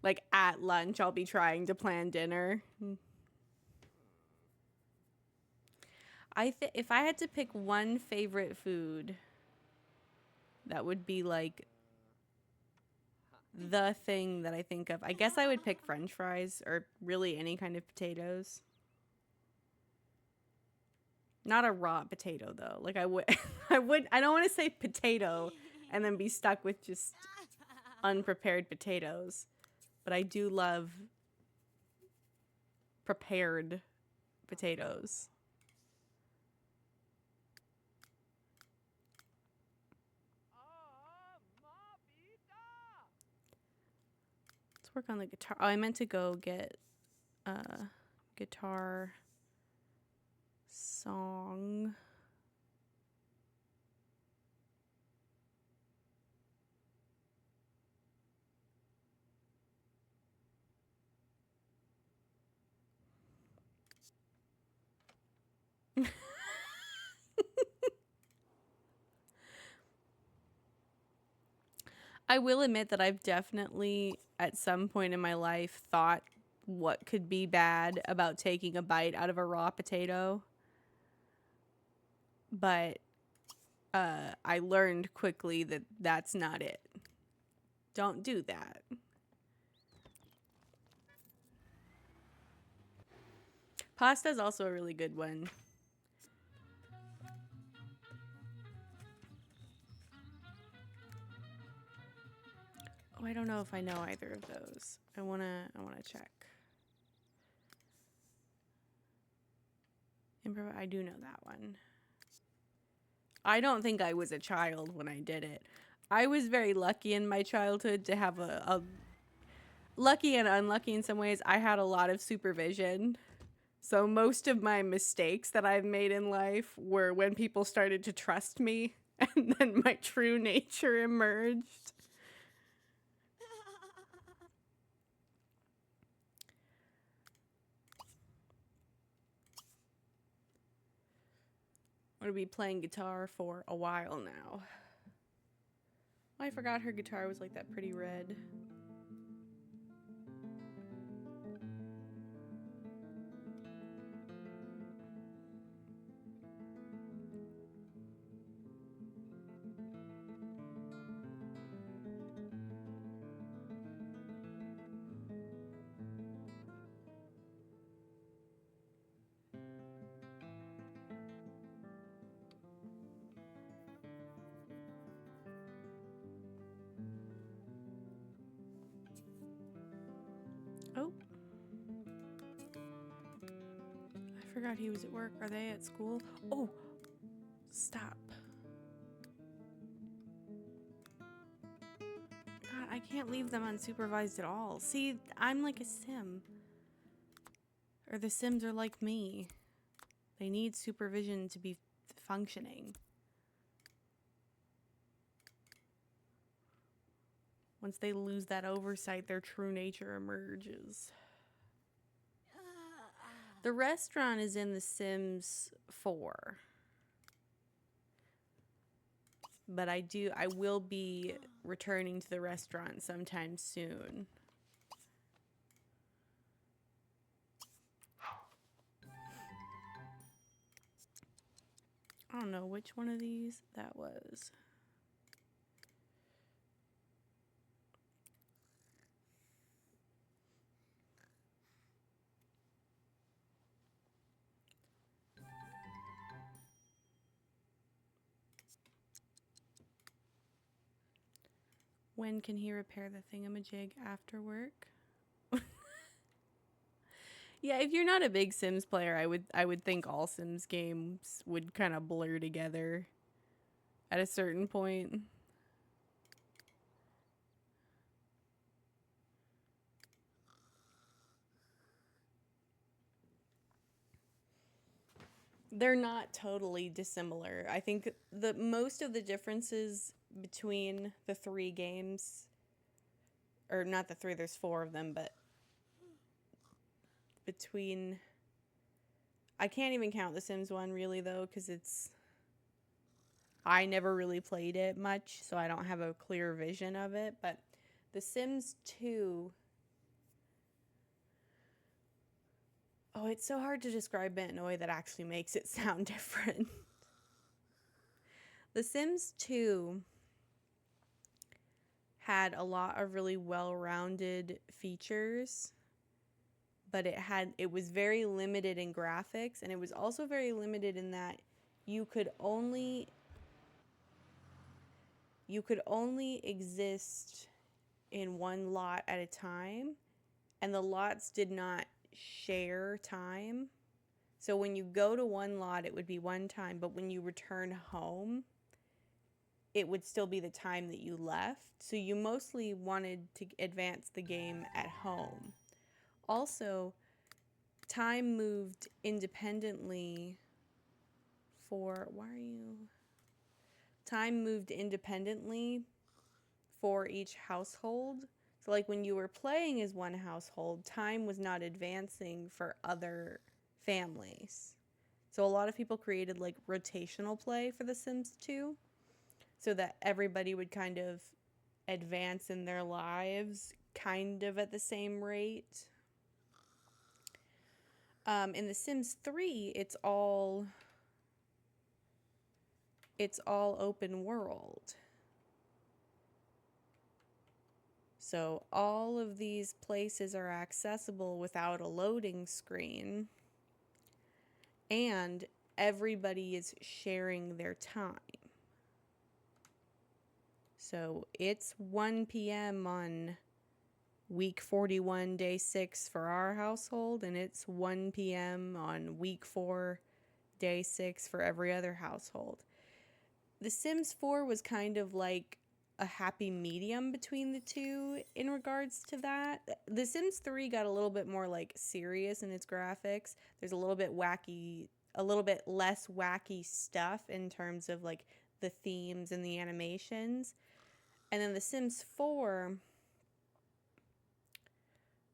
Like at lunch, I'll be trying to plan dinner. If I had to pick one favorite food, that would be like the thing that I think of. I guess I would pick French fries or really any kind of potatoes. Not a raw potato though. Like I don't want to say potato and then be stuck with just unprepared potatoes. But I do love prepared potatoes. Let's work on the guitar. Oh, I meant to go get guitar song. I will admit that I've definitely, at some point in my life, thought what could be bad about taking a bite out of a raw potato. But I learned quickly that that's not it. Don't do that. Pasta is also a really good one. Oh, I don't know if I know either of those. I wanna check. I do know that one. I don't think I was a child when I did it. I was very lucky in my childhood to have a lucky and unlucky in some ways. I had a lot of supervision. So most of my mistakes that I've made in life were when people started to trust me and then my true nature emerged. I'm going to be playing guitar for a while now. Oh, I forgot her guitar was like that pretty red. Oh. I forgot he was at work. Are they at school? Oh, stop. God, I can't leave them unsupervised at all. See, I'm like a sim. Or the sims are like me. They need supervision to be functioning. Once they lose that oversight, their true nature emerges. The restaurant is in The Sims 4. But I will be returning to the restaurant sometime soon. I don't know which one of these that was. When can he repair the thingamajig after work? Yeah, if you're not a big Sims player, I would think all Sims games would kind of blur together at a certain point. They're not totally dissimilar. I think the most of the differences between the three games, or not the three, there's four of them, but between, I can't even count the Sims one really though, because I never really played it much, so I don't have a clear vision of it, but the Sims 2, oh, it's so hard to describe it in a way that actually makes it sound different. The Sims 2 had a lot of really well-rounded features, but it was very limited in graphics, and it was also very limited in that you could only exist in one lot at a time, and the lots did not share time. So when you go to one lot, it would be one time, but when you return home, it would still be the time that you left. So you mostly wanted to advance the game at home. Also, time moved independently time moved independently for each household. So like when you were playing as one household, time was not advancing for other families. So a lot of people created like rotational play for The Sims 2 so that everybody would kind of advance in their lives kind of at the same rate. In The Sims 3, it's all open world. So all of these places are accessible without a loading screen, and everybody is sharing their time. So it's 1 p.m. on week 41, day 6 for our household, and it's 1 p.m. on week 4, day 6 for every other household. The Sims 4 was kind of like a happy medium between the two in regards to that. The Sims 3 got a little bit more like serious in its graphics. There's a little bit less wacky stuff in terms of like the themes and the animations. And then The Sims 4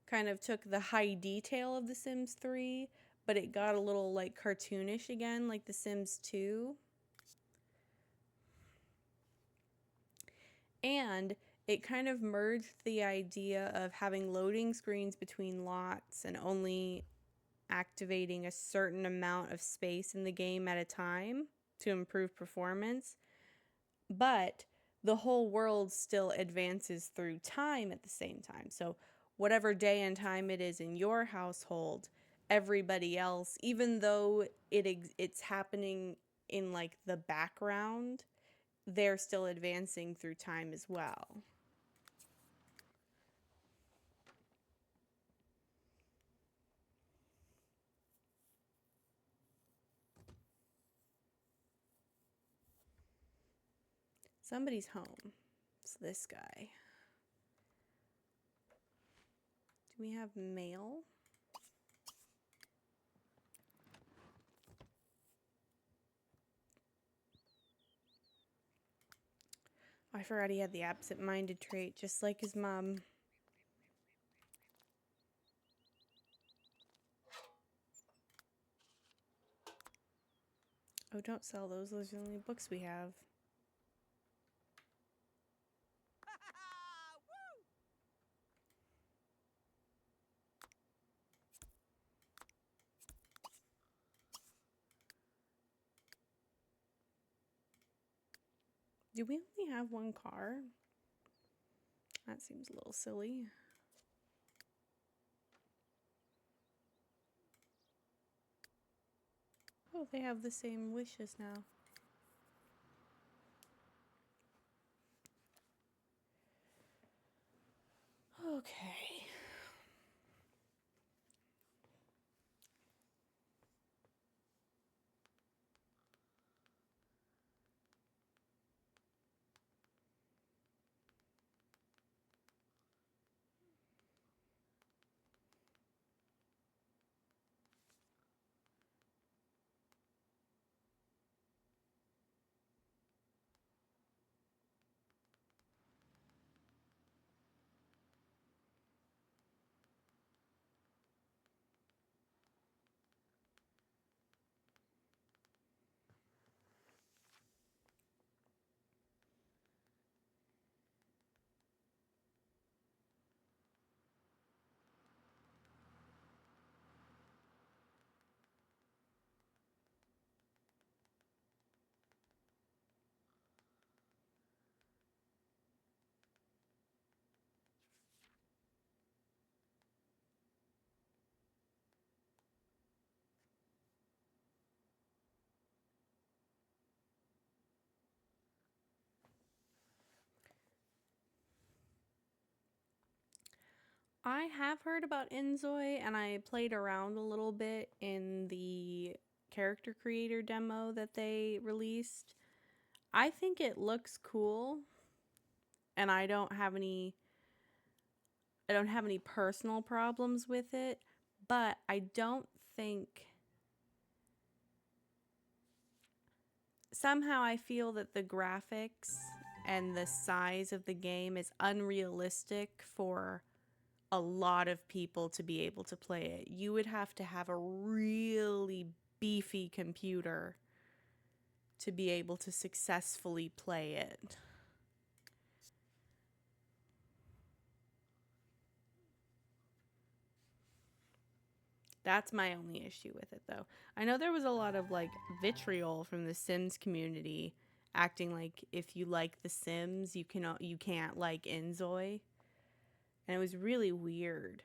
kind of took the high detail of The Sims 3, but it got a little like cartoonish again, like The Sims 2. And it kind of merged the idea of having loading screens between lots and only activating a certain amount of space in the game at a time to improve performance. But the whole world still advances through time at the same time. So whatever day and time it is in your household, everybody else, even though it's happening in like the background, they're still advancing through time as well. Somebody's home. It's this guy. Do we have mail? Oh, I forgot he had the absent-minded trait, just like his mom. Oh, don't sell those. Those are the only books we have. Do we only have one car? That seems a little silly. Oh, they have the same wishes now. Okay. I have heard about Inzoi, and I played around a little bit in the character creator demo that they released. I think it looks cool, and I don't have any personal problems with it, but I don't think, somehow I feel that the graphics and the size of the game is unrealistic for a lot of people to be able to play it. You would have to have a really beefy computer to be able to successfully play it. That's my only issue with it, though. I know there was a lot of like vitriol from the Sims community, acting like if you like The Sims, you can't like Inzoi, and it was really weird.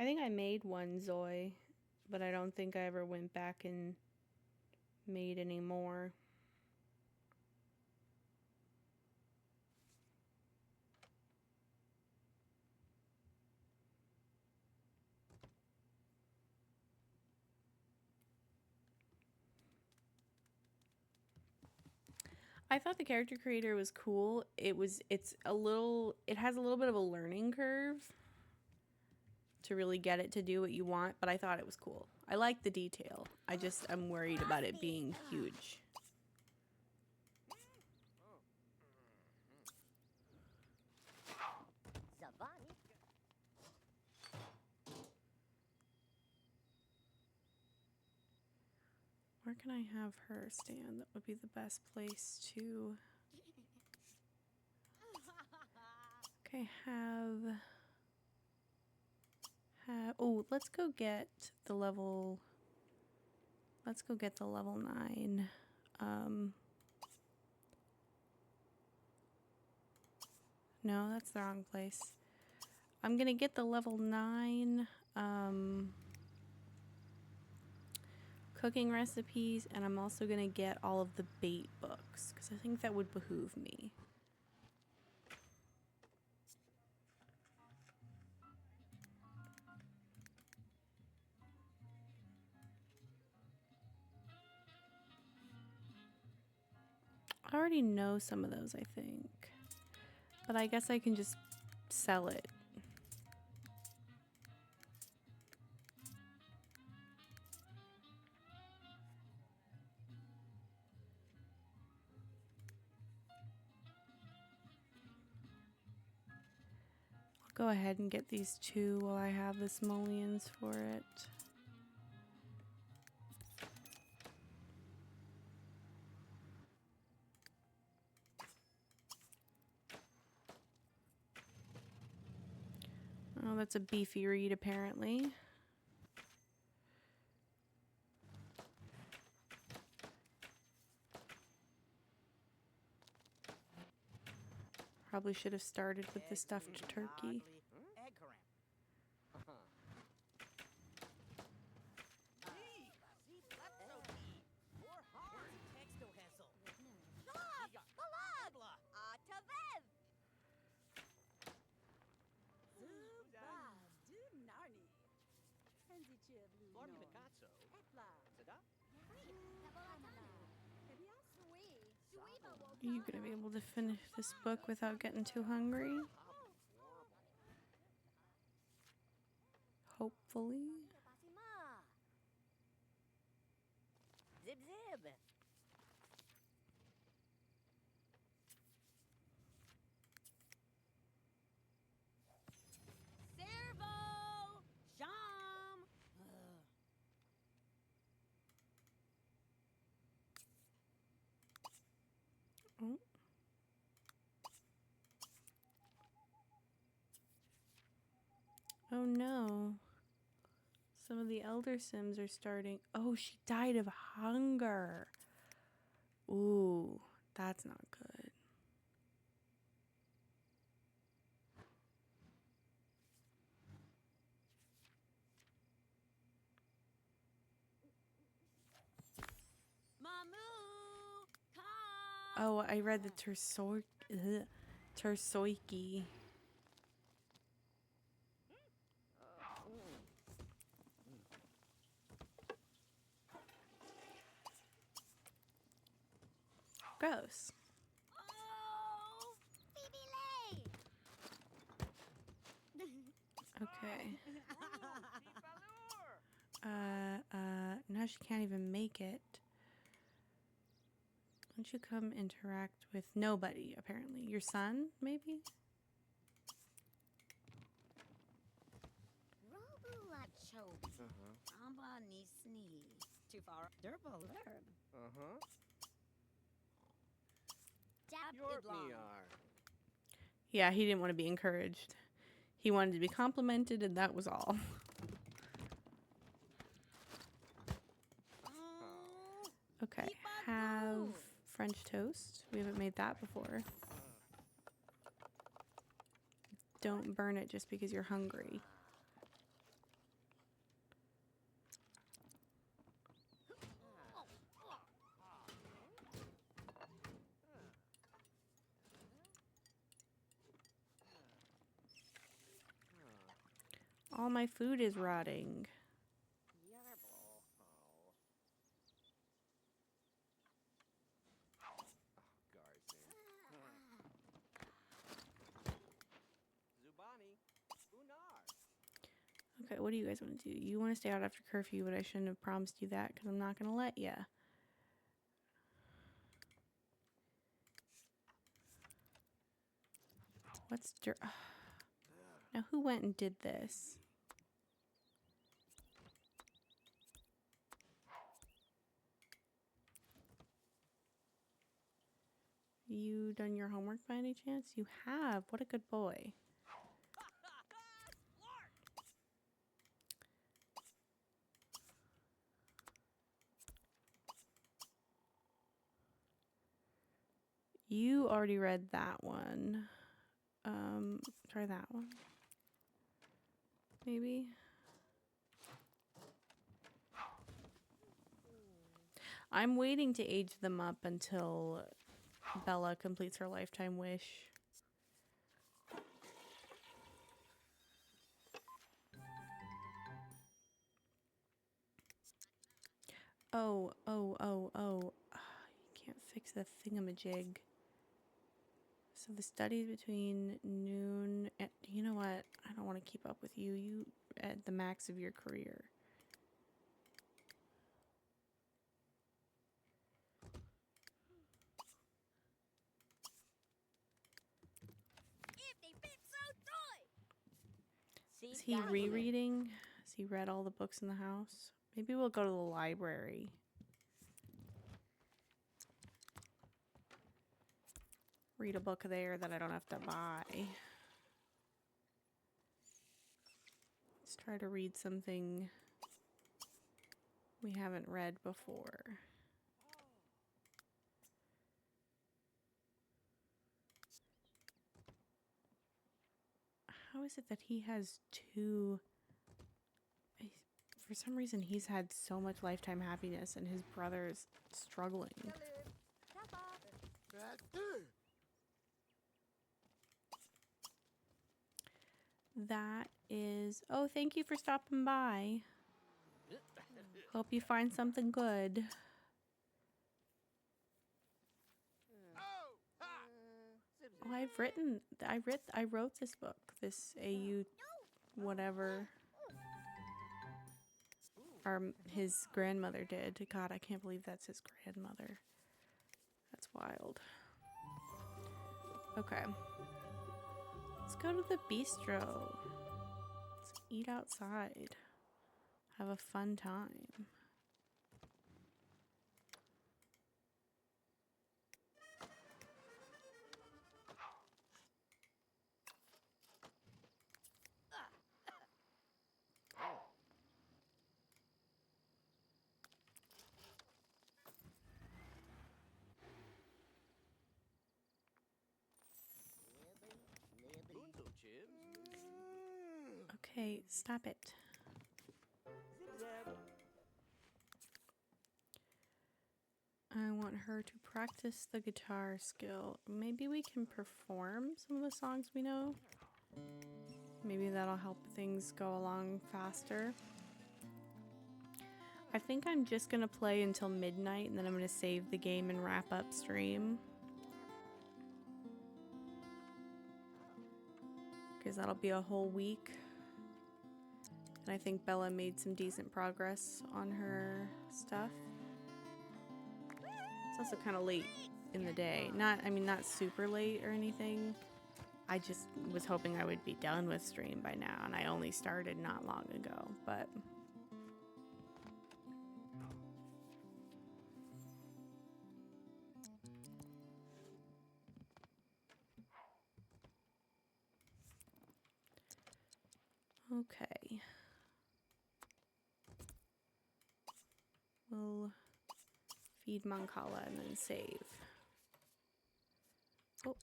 I think I made one Zoe, but I don't think I ever went back and made any more. I thought the character creator was cool. It has a little bit of a learning curve to really get it to do what you want, but I thought it was cool. I like the detail. I'm worried about it being huge. Where can I have her stand? That would be the best place to... Okay, oh, let's go get the level 9. No, that's the wrong place. I'm gonna get the level 9 cooking recipes, and I'm also gonna get all of the bait books, because I think that would behoove me. I already know some of those, I think. But I guess I can just sell it. I'll go ahead and get these 2 while I have the simoleons for it. that's a beefy read, apparently. Probably should have started with the stuffed turkey. Are you gonna be able to finish this book without getting too hungry? Hopefully. Zip zip. Servo! Sham! Oh. Oh no. Some of the elder Sims are starting. Oh, she died of hunger. Ooh, that's not good. Mamu! Come! Oh, I read the Tersoiki. Gross. Oh! Phoebe Okay. Now she can't even make it. Why don't you come interact with nobody, apparently? Your son, maybe? Robulacho. Amba Nisni. Too far. Durble herb. Yeah, he didn't want to be encouraged. He wanted to be complimented, and that was all. Okay, have French toast. We haven't made that before. Don't burn it just because you're hungry. All my food is rotting. Okay, what do you guys want to do? You want to stay out after curfew, but I shouldn't have promised you that because I'm not going to let you. What's now, who went and did this? You done your homework by any chance? You have. What a good boy. You already read that one. Try that one. Maybe. I'm waiting to age them up until Bella completes her lifetime wish. Oh. You can't fix the thingamajig. So the studies between noon and... You know what? I don't want to keep up with you. You at the max of your career. Is he rereading? Has he read all the books in the house? Maybe we'll go to the library. Read a book there that I don't have to buy. Let's try to read something we haven't read before. How is it that he has two? For some reason, he's had so much lifetime happiness and his brother's struggling. That is... Oh, thank you for stopping by. Hope you find something good. Oh, I wrote this book. This AU whatever his grandmother did. God, I can't believe that's his grandmother. That's wild. Okay. Let's go to the bistro. Let's eat outside. Have a fun time. Bunzo chips. Okay, stop it. I want her to practice the guitar skill. Maybe we can perform some of the songs we know. Maybe that'll help things go along faster. I think I'm just gonna play until midnight and then I'm gonna save the game and wrap up stream. Because that'll be a whole week. And I think Bella made some decent progress on her stuff. It's also kind of late in the day. Not super late or anything. I just was hoping I would be done with stream by now, and I only started not long ago, but... Okay. We'll feed Mancala and then save. Oh.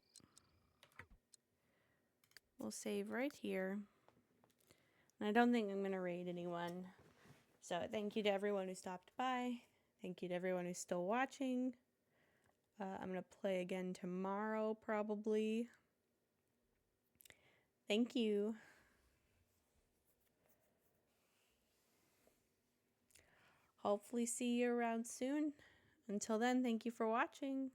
We'll save right here. And I don't think I'm going to raid anyone. So thank you to everyone who stopped by. Thank you to everyone who's still watching. I'm going to play again tomorrow, probably. Thank you. Hopefully see you around soon. Until then, thank you for watching.